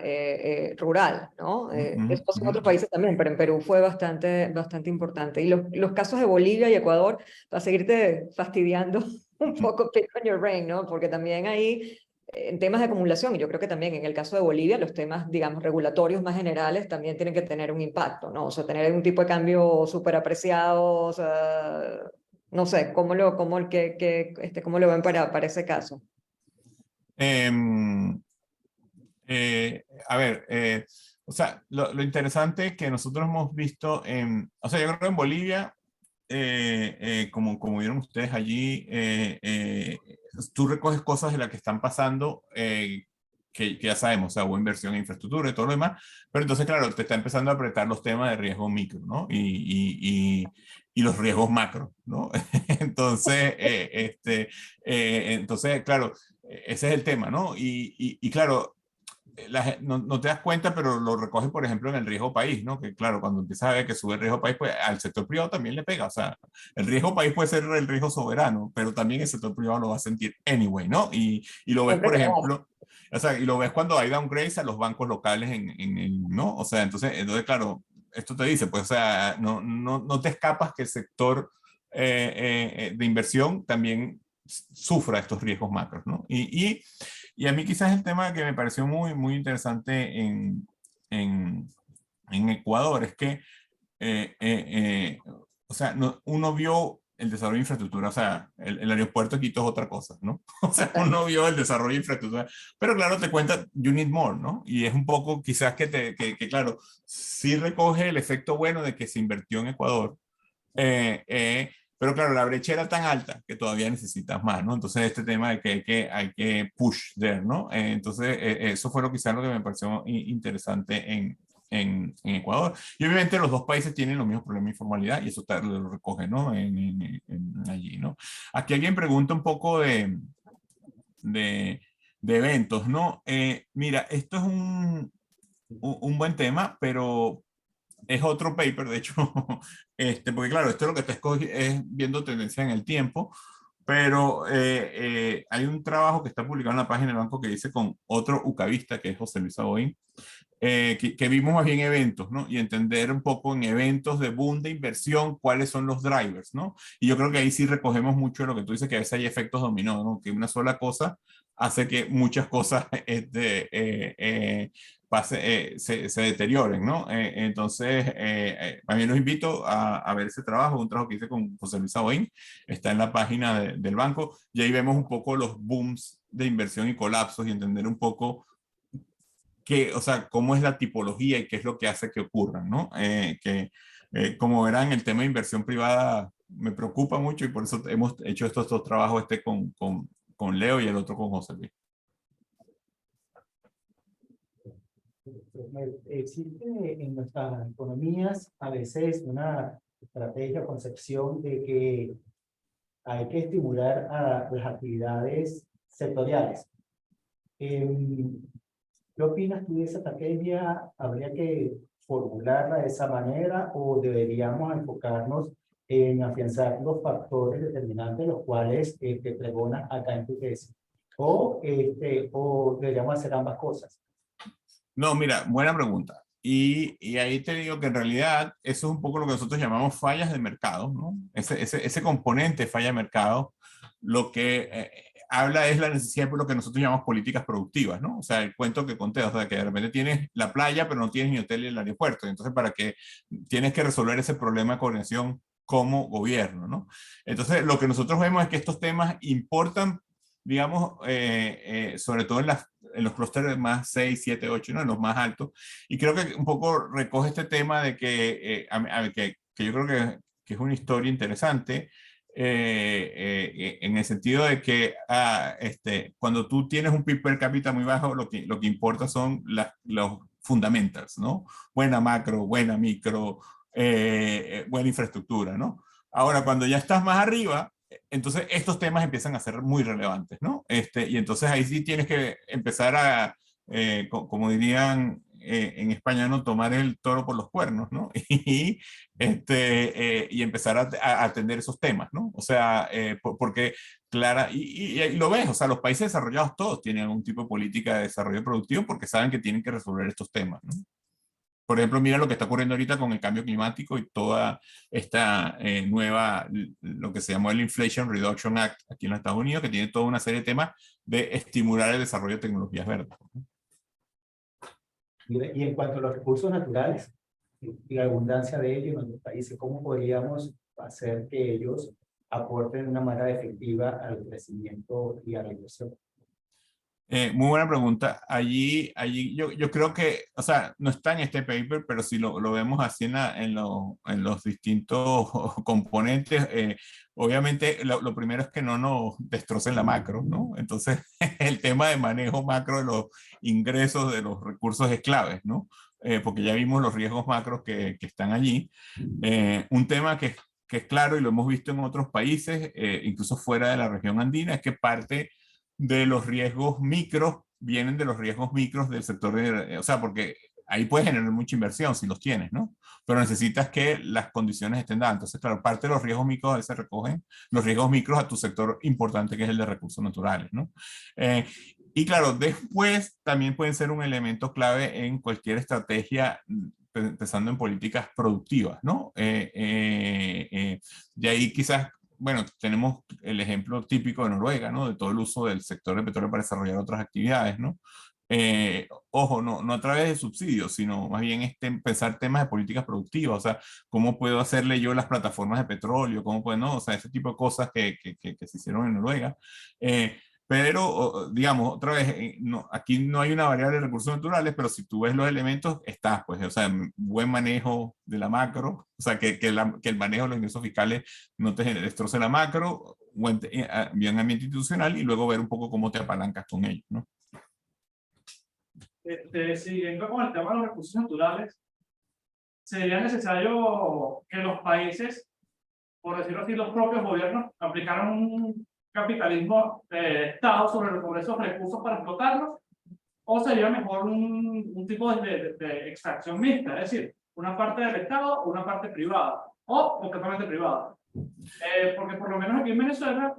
rural, ¿no? Eso pasó en otros países también, pero en Perú fue bastante importante. Y los casos de Bolivia y Ecuador, para seguirte fastidiando un poco, pick on your brain, ¿no? Porque también hay en temas de acumulación, y yo creo que también en el caso de Bolivia, los temas, digamos, regulatorios más generales también tienen que tener un impacto, ¿no? O sea, tener un tipo de cambio súper apreciado, o sea, no sé, ¿cómo lo ven para ese caso? A ver, o o sea, lo interesante que nosotros hemos visto o sea, yo creo que en Bolivia, como vieron ustedes allí, tú recoges cosas de las que están pasando, que ya sabemos, o sea, hubo inversión en infraestructura y todo lo demás, pero entonces, claro, te está empezando a apretar los temas de riesgo micro, ¿no? Y los riesgos macro, ¿no? Entonces, entonces, claro, ese es el tema, ¿no? Y claro, no te das cuenta, pero lo recoges, por ejemplo, en el riesgo país, ¿no? Que claro, cuando empiezas a ver que sube el riesgo país, pues al sector privado también le pega. O sea, el riesgo país puede ser el riesgo soberano, pero también el sector privado lo va a sentir anyway, ¿no? Y lo ves, Siempre por te va. ejemplo, o sea, y lo ves cuando hay downgrades a los bancos locales ¿no? O sea, entonces, claro, esto te dice, pues, o sea, no te escapas que el sector de inversión también sufra estos riesgos macros, ¿no? Y a mí quizás el tema que me pareció muy interesante en Ecuador es que, o sea, uno vio el desarrollo de infraestructura, o sea, el aeropuerto de Quito es otra cosa, ¿no? O sea, uno vio el desarrollo de infraestructura, pero claro, te cuenta, you need more, ¿no? Y es un poco quizás que claro, sí recoge el efecto bueno de que se invirtió en Ecuador, pero claro, la brecha era tan alta que todavía necesitas más, ¿no? Entonces, este tema de que hay que push there, ¿no? Entonces, eso fue quizás lo que me pareció interesante en Ecuador. Y obviamente los dos países tienen los mismos problemas de informalidad y eso lo recoge, ¿no? Allí, ¿no? Aquí alguien pregunta un poco de, de eventos, ¿no? Mira, esto es un buen tema, pero es otro paper, de hecho, porque claro, esto es lo que está es viendo tendencia en el tiempo, pero hay un trabajo que está publicado en la página del banco que dice con otro ucavista, que es José Luis Saboín, que vimos más bien eventos, ¿no? Y entender un poco en eventos de boom de inversión cuáles son los drivers, ¿no? Y yo creo que ahí sí recogemos mucho de lo que tú dices, que a veces hay efectos dominó, ¿no? Que una sola cosa hace que muchas cosas se deterioren, ¿no? Entonces, a mí los invito a ver ese trabajo, un trabajo que hice con José Luis Saboín, está en la página del banco, y ahí vemos un poco los booms de inversión y colapsos y entender un poco o sea, cómo es la tipología y qué es lo que hace que ocurran, ¿no? Como verán, el tema de inversión privada me preocupa mucho y por eso hemos hecho estos dos trabajos, con Leo y el otro con José Luis. Existe en nuestras economías a veces una estrategia, concepción de que hay que estimular a las actividades sectoriales. ¿Qué opinas tú de esa estrategia? ¿Habría que formularla de esa manera o deberíamos enfocarnos en afianzar los factores determinantes, los cuales pregonas acá en tu tesis? O deberíamos hacer ambas cosas. No, mira, buena pregunta. Y ahí te digo que en realidad eso es un poco lo que nosotros llamamos fallas de mercado, ¿no? Ese componente falla de mercado, lo que habla es la necesidad de lo que nosotros llamamos políticas productivas, ¿no? O sea, el cuento que conté, o sea, que de repente tienes la playa, pero no tienes ni hotel ni el aeropuerto. Entonces, ¿para qué tienes que resolver ese problema de coordinación como gobierno, ¿no? Entonces, lo que nosotros vemos es que estos temas importan, digamos, sobre todo en los clústeres más 6, 7, 8, ¿no? En los más altos. Y creo que un poco recoge este tema de que yo creo que es una historia interesante, en el sentido de que cuando tú tienes un PIB per cápita muy bajo, lo que importa son los fundamentals, ¿no? Buena macro, buena micro, buena infraestructura, ¿no? Ahora, cuando ya estás más arriba, entonces estos temas empiezan a ser muy relevantes, ¿no? Y entonces ahí sí tienes que empezar como dirían en España, ¿no? Tomar el toro por los cuernos, ¿no? Y empezar a atender esos temas, ¿no? O sea, porque clara, y lo ves, o sea, los países desarrollados todos tienen algún tipo de política de desarrollo productivo porque saben que tienen que resolver estos temas, ¿no? Por ejemplo, mira lo que está ocurriendo ahorita con el cambio climático y toda esta lo que se llamó el Inflation Reduction Act aquí en los Estados Unidos, que tiene toda una serie de temas de estimular el desarrollo de tecnologías verdes. Y en cuanto a los recursos naturales y la abundancia de ellos en nuestros países, ¿cómo podríamos hacer que ellos aporten de una manera efectiva al crecimiento y a la inversión? Muy buena pregunta. Allí yo creo que, o sea, no está en este paper, pero si lo vemos así en los distintos componentes, obviamente lo primero es que no nos destrocen la macro, ¿no? Entonces, el tema de manejo macro de los ingresos de los recursos es clave, ¿no? Porque ya vimos los riesgos macros que están allí. Un tema que es claro y lo hemos visto en otros países, incluso fuera de la región andina, es que parte de los riesgos micros vienen de los riesgos micros del sector o sea, porque ahí puedes generar mucha inversión si los tienes, ¿no? Pero necesitas que las condiciones estén dadas. Entonces, claro, parte de los riesgos micros a veces recogen los riesgos micros a tu sector importante, que es el de recursos naturales, ¿no? Y claro, después también pueden ser un elemento clave en cualquier estrategia, pensando en políticas productivas, ¿no? De ahí quizás, bueno, tenemos el ejemplo típico de Noruega, ¿no? De todo el uso del sector de petróleo para desarrollar otras actividades, ¿no? Ojo, no a través de subsidios, sino más bien pensar temas de políticas productivas, o sea, cómo puedo hacerle yo las plataformas de petróleo, cómo puedo, no, o sea, ese tipo de cosas que se hicieron en Noruega. Pero, digamos, otra vez, aquí no hay una variable de recursos naturales, pero si tú ves los elementos, estás, pues, o sea, buen manejo de la macro, o sea, que el manejo de los ingresos fiscales no te destroce la macro, bien ambiente institucional, y luego ver un poco cómo te apalancas con ellos, ¿no? Siguiendo con el tema de los recursos naturales, sería necesario que los países, por decirlo así, los propios gobiernos, aplicaran un capitalismo de Estado sobre esos recursos para explotarlos, o sería mejor un tipo de extracción mixta, es decir, una parte del Estado, una parte privada, o completamente privada. Porque por lo menos aquí en Venezuela,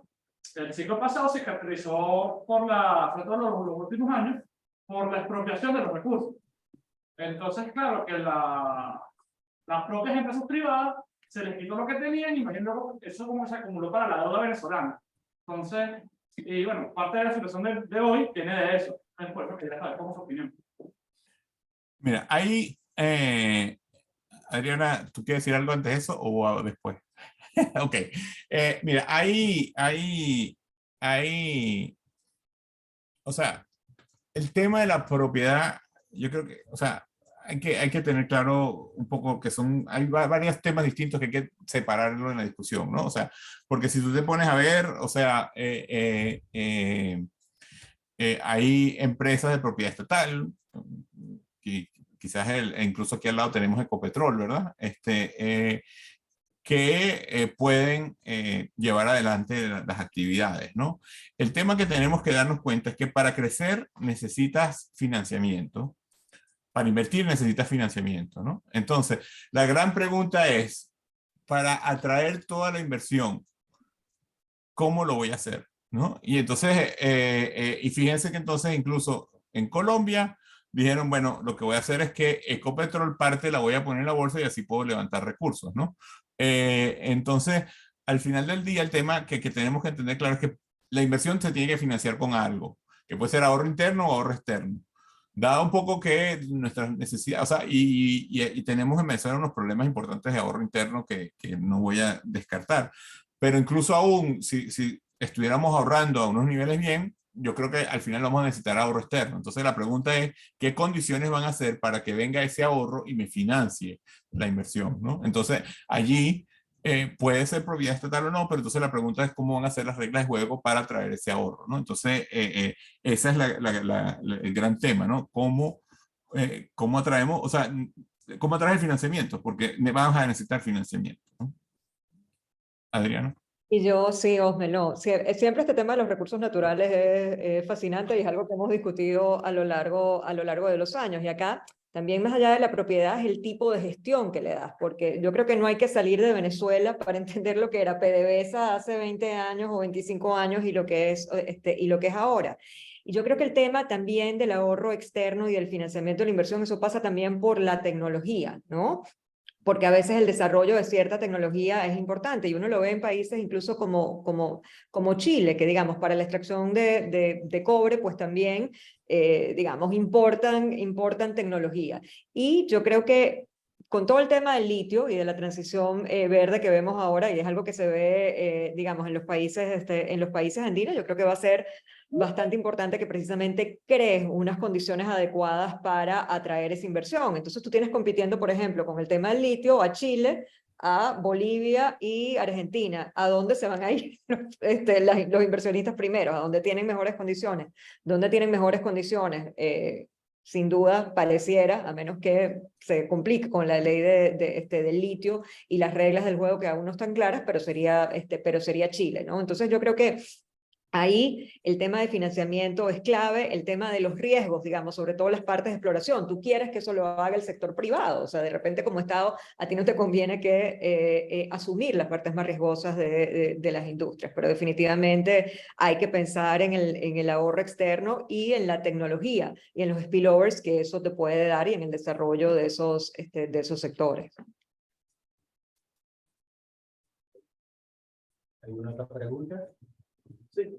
el ciclo pasado se caracterizó por sobre todo los últimos años, por la expropiación de los recursos. Entonces, claro que las propias empresas privadas se les quitó lo que tenían y luego eso como se acumuló para la deuda venezolana. Entonces, y bueno, parte de la situación de hoy viene de eso. Después, porque quería saber cómo es su opinión. Mira, ahí, Adriana, ¿tú quieres decir algo antes de eso o después? Ok, mira, o sea, el tema de la propiedad, yo creo que, o sea, hay que tener claro un poco que hay varios temas distintos que hay que separarlo en la discusión, ¿no? O sea, porque si tú te pones a ver, o sea, hay empresas de propiedad estatal, y quizás incluso aquí al lado tenemos Ecopetrol, ¿verdad? Que pueden llevar adelante las actividades, ¿no? El tema que tenemos que darnos cuenta es que para crecer necesitas financiamiento, para invertir necesitas financiamiento, ¿no? Entonces, la gran pregunta es, para atraer toda la inversión, ¿cómo lo voy a hacer? ¿No? Y entonces, y fíjense que entonces incluso en Colombia dijeron, bueno, lo que voy a hacer es que Ecopetrol parte la voy a poner en la bolsa y así puedo levantar recursos, ¿no? Entonces, al final del día, el tema que tenemos que entender claro es que la inversión se tiene que financiar con algo, que puede ser ahorro interno o ahorro externo. Dado un poco que nuestras necesidades, o sea, y tenemos en Venezuela unos problemas importantes de ahorro interno que no voy a descartar. Pero incluso aún, si estuviéramos ahorrando a unos niveles bien, yo creo que al final vamos a necesitar ahorro externo. Entonces la pregunta es, ¿qué condiciones van a hacer para que venga ese ahorro y me financie la inversión, ¿no? Entonces allí puede ser propiedad estatal o no, pero entonces la pregunta es cómo van a ser las reglas de juego para traer ese ahorro, ¿no? Entonces ese es el gran tema, ¿no? ¿Cómo atraemos, o sea, cómo atraer el financiamiento? Porque vamos a necesitar financiamiento, ¿no? Adriano. Y yo sí, Osmelo, siempre este tema de los recursos naturales es fascinante y es algo que hemos discutido a lo largo de los años. Y acá, también más allá de la propiedad, es el tipo de gestión que le das, porque yo creo que no hay que salir de Venezuela para entender lo que era PDVSA hace 20 años o 25 años y lo que es ahora. Y yo creo que el tema también del ahorro externo y del financiamiento de la inversión, eso pasa también por la tecnología, ¿no? Porque a veces el desarrollo de cierta tecnología es importante y uno lo ve en países incluso como Chile, que digamos para la extracción de cobre pues también digamos importan tecnología. Y yo creo que con todo el tema del litio y de la transición verde que vemos ahora, y es algo que se ve, digamos, en los países andinos, yo creo que va a ser bastante importante que precisamente crees unas condiciones adecuadas para atraer esa inversión. Entonces tú tienes compitiendo, por ejemplo, con el tema del litio a Chile, a Bolivia y Argentina. ¿A dónde se van a ir los inversionistas primero? ¿A dónde tienen mejores condiciones? ¿Dónde tienen mejores condiciones? Sin duda pareciera, a menos que se complique con la ley del litio y las reglas del juego que aún no están claras, pero sería Chile, ¿no? Entonces yo creo que ahí el tema de financiamiento es clave, el tema de los riesgos, digamos, sobre todo las partes de exploración. Tú quieres que eso lo haga el sector privado, o sea, de repente como Estado a ti no te conviene que asumir las partes más riesgosas de las industrias, pero definitivamente hay que pensar en el ahorro externo y en la tecnología y en los spillovers que eso te puede dar y en el desarrollo de esos sectores. ¿Alguna otra pregunta? Sí.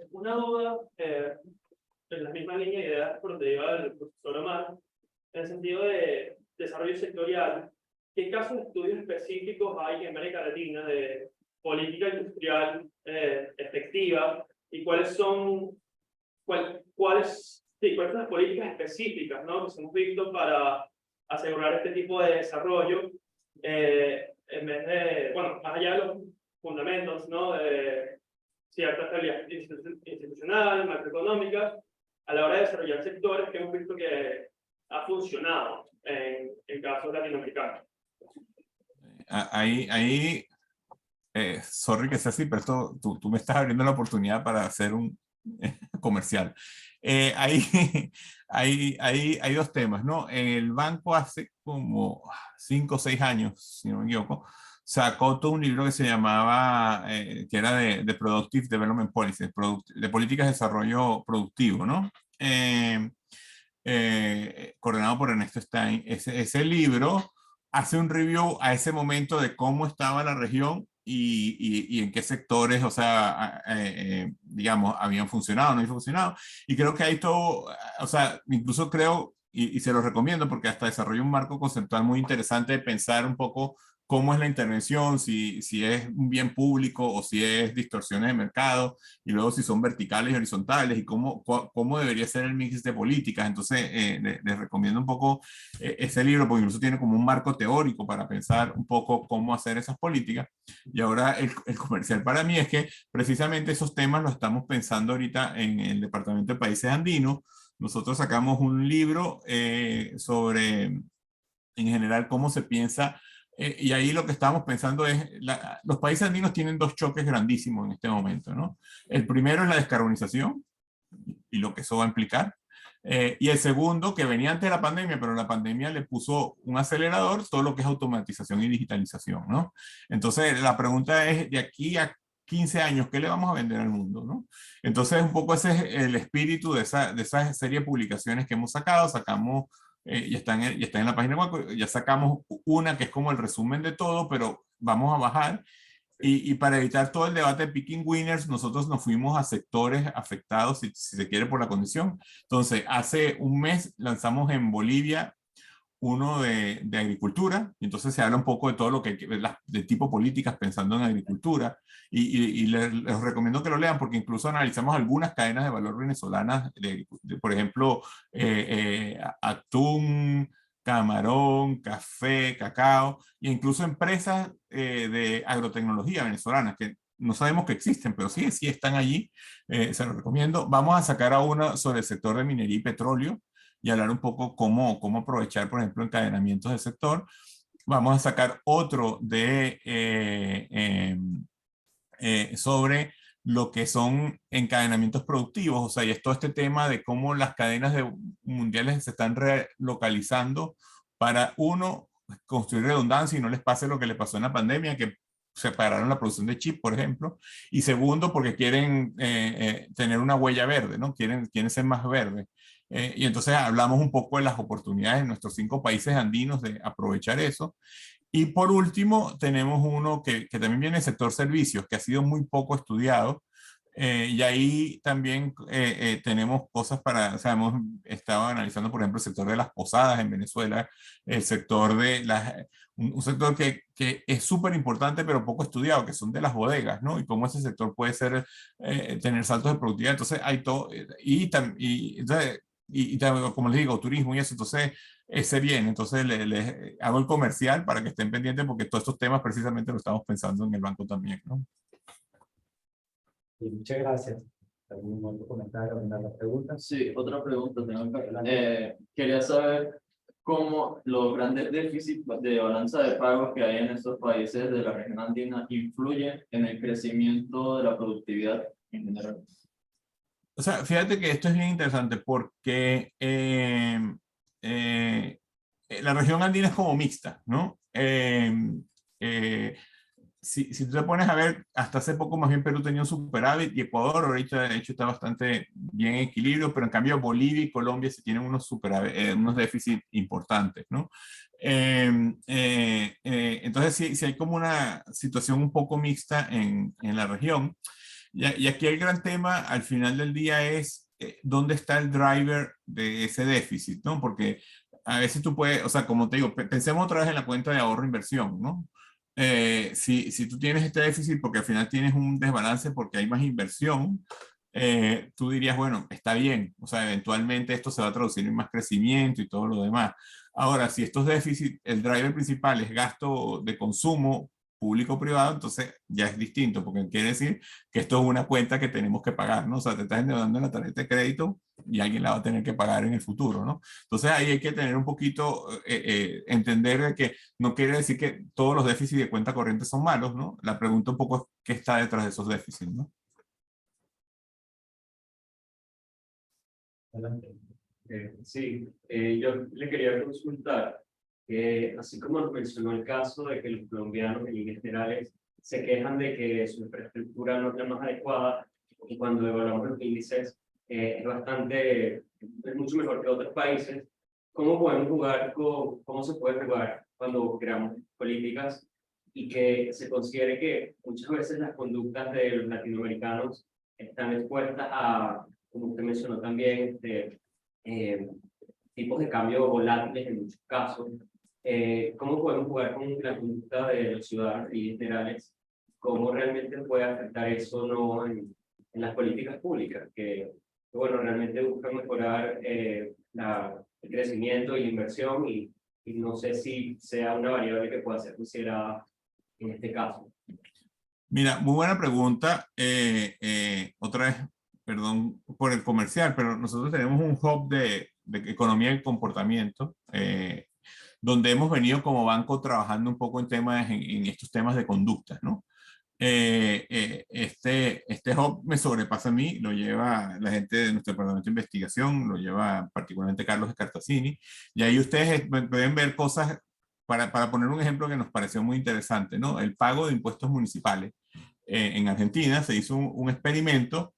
Una duda en la misma línea de ideas por donde iba el profesor Omar, en el sentido de desarrollo sectorial. ¿Qué casos de estudios específicos hay en América Latina de política industrial efectiva y cuáles son cuáles son las políticas específicas, ¿no?, que se hemos visto para asegurar este tipo de desarrollo en vez de, bueno, más allá de los fundamentos, ¿no?, de cierta estabilidad institucional, macroeconómica, a la hora de desarrollar sectores que hemos visto que ha funcionado en casos latinoamericanos. Sorry que sea así, pero tú me estás abriendo la oportunidad para hacer un comercial. Hay dos temas, ¿no? El banco hace como 5 o 6 años, si no me equivoco, sacó todo un libro que se llamaba, que era de Productive Development Policy, de políticas de desarrollo productivo, ¿no? Coordinado por Ernesto Stein. Ese libro hace un review a ese momento de cómo estaba la región y en qué sectores, o sea, digamos, habían funcionado, no habían funcionado. Y creo que hay todo, o sea, incluso creo, y se lo recomiendo porque hasta desarrolla un marco conceptual muy interesante de pensar un poco cómo es la intervención, si es un bien público o si es distorsiones de mercado, y luego si son verticales y horizontales, y cómo debería ser el mix de políticas. Entonces, les recomiendo un poco ese libro, porque incluso tiene como un marco teórico para pensar un poco cómo hacer esas políticas. Y ahora el comercial para mí es que precisamente esos temas los estamos pensando ahorita en el Departamento de Países Andinos. Nosotros sacamos un libro sobre, en general, cómo se piensa. Y ahí lo que estamos pensando es, los países andinos tienen 2 choques grandísimos en este momento, ¿no? El primero es la descarbonización y lo que eso va a implicar. Y el segundo, que venía antes de la pandemia, pero la pandemia le puso un acelerador, todo lo que es automatización y digitalización, ¿no? Entonces, la pregunta es, de aquí a 15 años, ¿qué le vamos a vender al mundo, ¿no? Entonces, un poco ese es el espíritu de esa serie de publicaciones que hemos sacado. Sacamos ya está en la página web, ya sacamos una que es como el resumen de todo, pero vamos a bajar. Y para evitar todo el debate de picking winners, nosotros nos fuimos a sectores afectados, si se quiere, por la condición. Entonces, hace un mes lanzamos en Bolivia uno de agricultura, y entonces se habla un poco de todo lo que hay que ver, de tipo políticas pensando en agricultura, y les recomiendo que lo lean, porque incluso analizamos algunas cadenas de valor venezolanas, por ejemplo, atún, camarón, café, cacao, e incluso empresas de agrotecnología venezolanas, que no sabemos que existen, pero sí están allí. Se los recomiendo. Vamos a sacar a una sobre el sector de minería y petróleo, y hablar un poco cómo aprovechar, por ejemplo, encadenamientos del sector. Vamos a sacar otro sobre lo que son encadenamientos productivos, o sea, y es todo este tema de cómo las cadenas mundiales se están relocalizando para, uno, construir redundancia y no les pase lo que le pasó en la pandemia, que separaron la producción de chips, por ejemplo, y segundo, porque quieren tener una huella verde, ¿no? Quieren ser más verdes. Y entonces hablamos un poco de las oportunidades en nuestros 5 países andinos de aprovechar eso. Y por último, tenemos uno que también viene del sector servicios, que ha sido muy poco estudiado, Y ahí también tenemos cosas para, o sea, hemos estado analizando, por ejemplo, el sector de las posadas en Venezuela, el sector de un sector que es súper importante pero poco estudiado, que son de las bodegas, ¿no? Y cómo ese sector puede ser, tener saltos de productividad. Entonces hay todo, entonces, y también, como les digo, turismo y eso, entonces ese viene, entonces les hago el comercial para que estén pendientes porque todos estos temas precisamente lo estamos pensando en el banco también, ¿no? Y muchas gracias. ¿Algún otro comentario, alguna otra pregunta? Sí, otra pregunta tengo quería saber cómo los grandes déficits de balanza de pagos que hay en estos países de la región andina influyen en el crecimiento de la productividad en general. O sea, fíjate que esto es bien interesante porque la región andina es como mixta, ¿no? Si tú te pones a ver, hasta hace poco más bien Perú tenía un superávit y Ecuador ahorita de hecho está bastante bien en equilibrio, pero en cambio Bolivia y Colombia sí tienen unos unos déficits importantes, ¿no? Entonces sí hay como una situación un poco mixta en la región. Y aquí el gran tema al final del día es dónde está el driver de ese déficit, ¿no? Porque a veces tú puedes, o sea, como te digo, pensemos otra vez en la cuenta de ahorro-inversión, ¿no? Si tú tienes este déficit porque al final tienes un desbalance porque hay más inversión, tú dirías, bueno, está bien, o sea, eventualmente esto se va a traducir en más crecimiento y todo lo demás. Ahora, si estos déficits, el driver principal es gasto de consumo público-privado, entonces ya es distinto, porque quiere decir que esto es una cuenta que tenemos que pagar, ¿no? O sea, te estás endeudando en la tarjeta de crédito y alguien la va a tener que pagar en el futuro, ¿no? Entonces ahí hay que tener un poquito, entender que no quiere decir que todos los déficits de cuenta corriente son malos, ¿no? La pregunta un poco es qué está detrás de esos déficits, ¿no? Adelante. Sí, yo le quería consultar que, así como nos mencionó el caso de que los colombianos en líneas generales se quejan de que su infraestructura no es la más adecuada, y cuando evaluamos los índices es mucho mejor que otros países, ¿cómo podemos jugar cómo se puede jugar cuando creamos políticas y que se considere que muchas veces las conductas de los latinoamericanos están expuestas a, como usted mencionó también, tipos de cambio volátiles en muchos casos? ¿Cómo podemos jugar con la conducta de los ciudadanos y generales? ¿Cómo realmente puede afectar eso no en las políticas públicas? Que bueno, realmente buscan mejorar el crecimiento y la inversión y no sé si sea una variable que pueda ser considerada en este caso. Mira, muy buena pregunta. Otra vez, perdón por el comercial, pero nosotros tenemos un hub de economía y comportamiento, donde hemos venido como banco trabajando un poco en estos temas de conductas, ¿no? Este hub me sobrepasa a mí, lo lleva la gente de nuestro departamento de investigación, lo lleva particularmente Carlos Escartacini, y ahí ustedes pueden ver cosas, para poner un ejemplo que nos pareció muy interesante, ¿no? El pago de impuestos municipales. En Argentina se hizo un experimento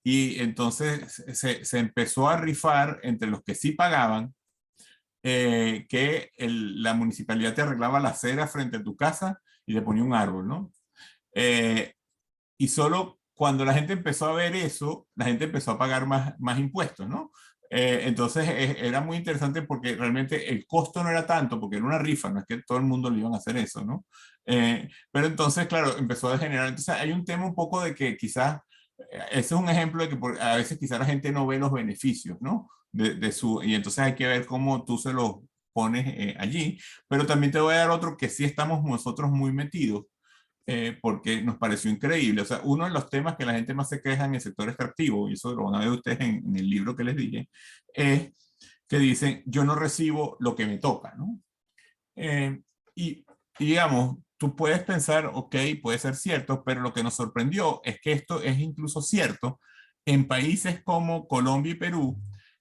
y entonces se empezó a rifar entre los que sí pagaban, que la municipalidad te arreglaba la acera frente a tu casa y le ponía un árbol, ¿no? Y solo cuando la gente empezó a ver eso, la gente empezó a pagar más impuestos, ¿no? Entonces era muy interesante porque realmente el costo no era tanto, porque era una rifa, no es que todo el mundo le iban a hacer eso, ¿no? Pero entonces, claro, empezó a generar, entonces hay un tema un poco de que quizás, ese es un ejemplo de que a veces quizás la gente no ve los beneficios, ¿no? Y entonces hay que ver cómo tú se los pones allí, pero también te voy a dar otro que sí estamos nosotros muy metidos, porque nos pareció increíble. O sea, uno de los temas que la gente más se queja en el sector extractivo, y eso lo van a ver ustedes en el libro que les dije, es que dicen, yo no recibo lo que me toca, ¿no? Y digamos, tú puedes pensar, ok, puede ser cierto, pero lo que nos sorprendió es que esto es incluso cierto en países como Colombia y Perú,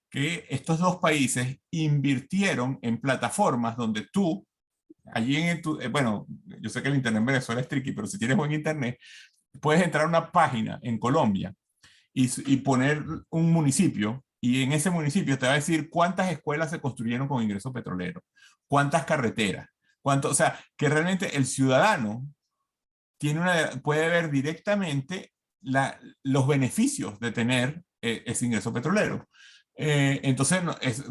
que estos dos países invirtieron en plataformas donde tú, allí bueno, yo sé que el internet en Venezuela es tricky, pero si tienes buen internet, puedes entrar a una página en Colombia y poner un municipio, y en ese municipio te va a decir cuántas escuelas se construyeron con ingresos petroleros, cuántas carreteras, o sea, que realmente el ciudadano puede ver directamente los beneficios de tener ese ingreso petrolero. Entonces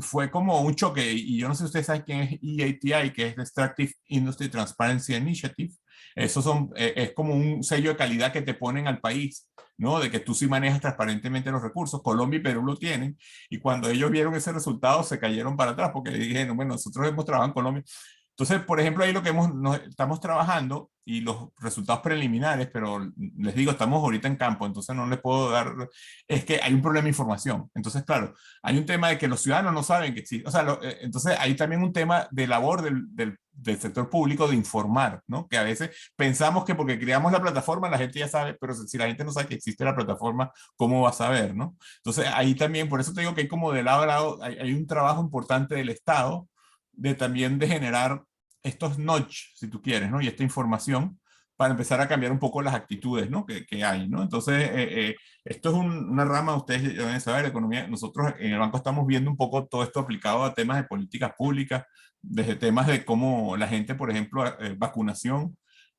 fue como un choque, y yo no sé si ustedes saben quién es EATI, que es the Extractive Industry Transparency Initiative. Eso es como un sello de calidad que te ponen al país, ¿no? De que tú sí manejas transparentemente los recursos. Colombia y Perú lo tienen, y cuando ellos vieron ese resultado se cayeron para atrás porque dijeron, bueno, nosotros hemos trabajado en Colombia. Entonces, por ejemplo, ahí lo que estamos trabajando y los resultados preliminares, pero les digo, estamos ahorita en campo, entonces no les puedo dar, es que hay un problema de información. Entonces, claro, hay un tema de que los ciudadanos no saben que existe. O sea, entonces hay también un tema de labor del sector público de informar, ¿no? Que a veces pensamos que porque creamos la plataforma la gente ya sabe, pero si la gente no sabe que existe la plataforma, ¿cómo va a saber, no? Entonces, ahí también, por eso te digo que hay como de lado a lado, hay un trabajo importante del Estado de también de generar estos notch, si tú quieres, ¿no? Y esta información para empezar a cambiar un poco las actitudes, ¿no? que hay, ¿no? Entonces, esto es una rama, ustedes deben saber, de economía. Nosotros en el banco estamos viendo un poco todo esto aplicado a temas de políticas públicas, desde temas de cómo la gente, por ejemplo, vacunación,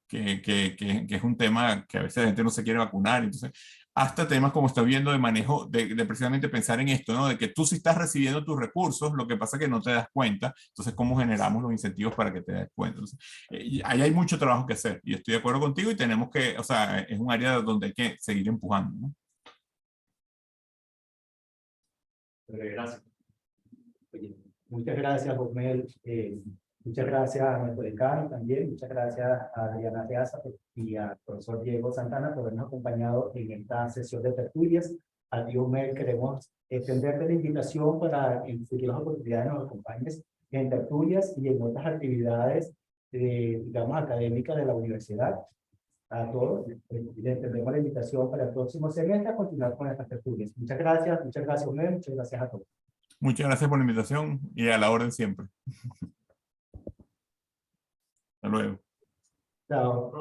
que es un tema que a veces la gente no se quiere vacunar, entonces, hasta temas como está viendo de manejo, de precisamente pensar en esto, ¿no? De que tú sí estás recibiendo tus recursos, lo que pasa es que no te das cuenta, entonces, ¿cómo generamos los incentivos para que te des cuenta? Entonces, ahí hay mucho trabajo que hacer, y estoy de acuerdo contigo, y tenemos que, o sea, es un área donde hay que seguir empujando, ¿no? Gracias. Muchas gracias, Osmel. Muchas gracias a nuestro decano también. Muchas gracias a Diana Reaza y al profesor Diego Santana por habernos acompañado en esta sesión de tertulias. A ti, Osmel, queremos extenderte la invitación para en futuras oportunidades nos acompañes en tertulias y en otras actividades, digamos, académicas de la universidad. A todos, les extendemos la invitación para el próximo semestre a continuar con estas tertulias. Muchas gracias, Osmel, muchas gracias a todos. Muchas gracias por la invitación y a la orden siempre. Hasta luego. Chao.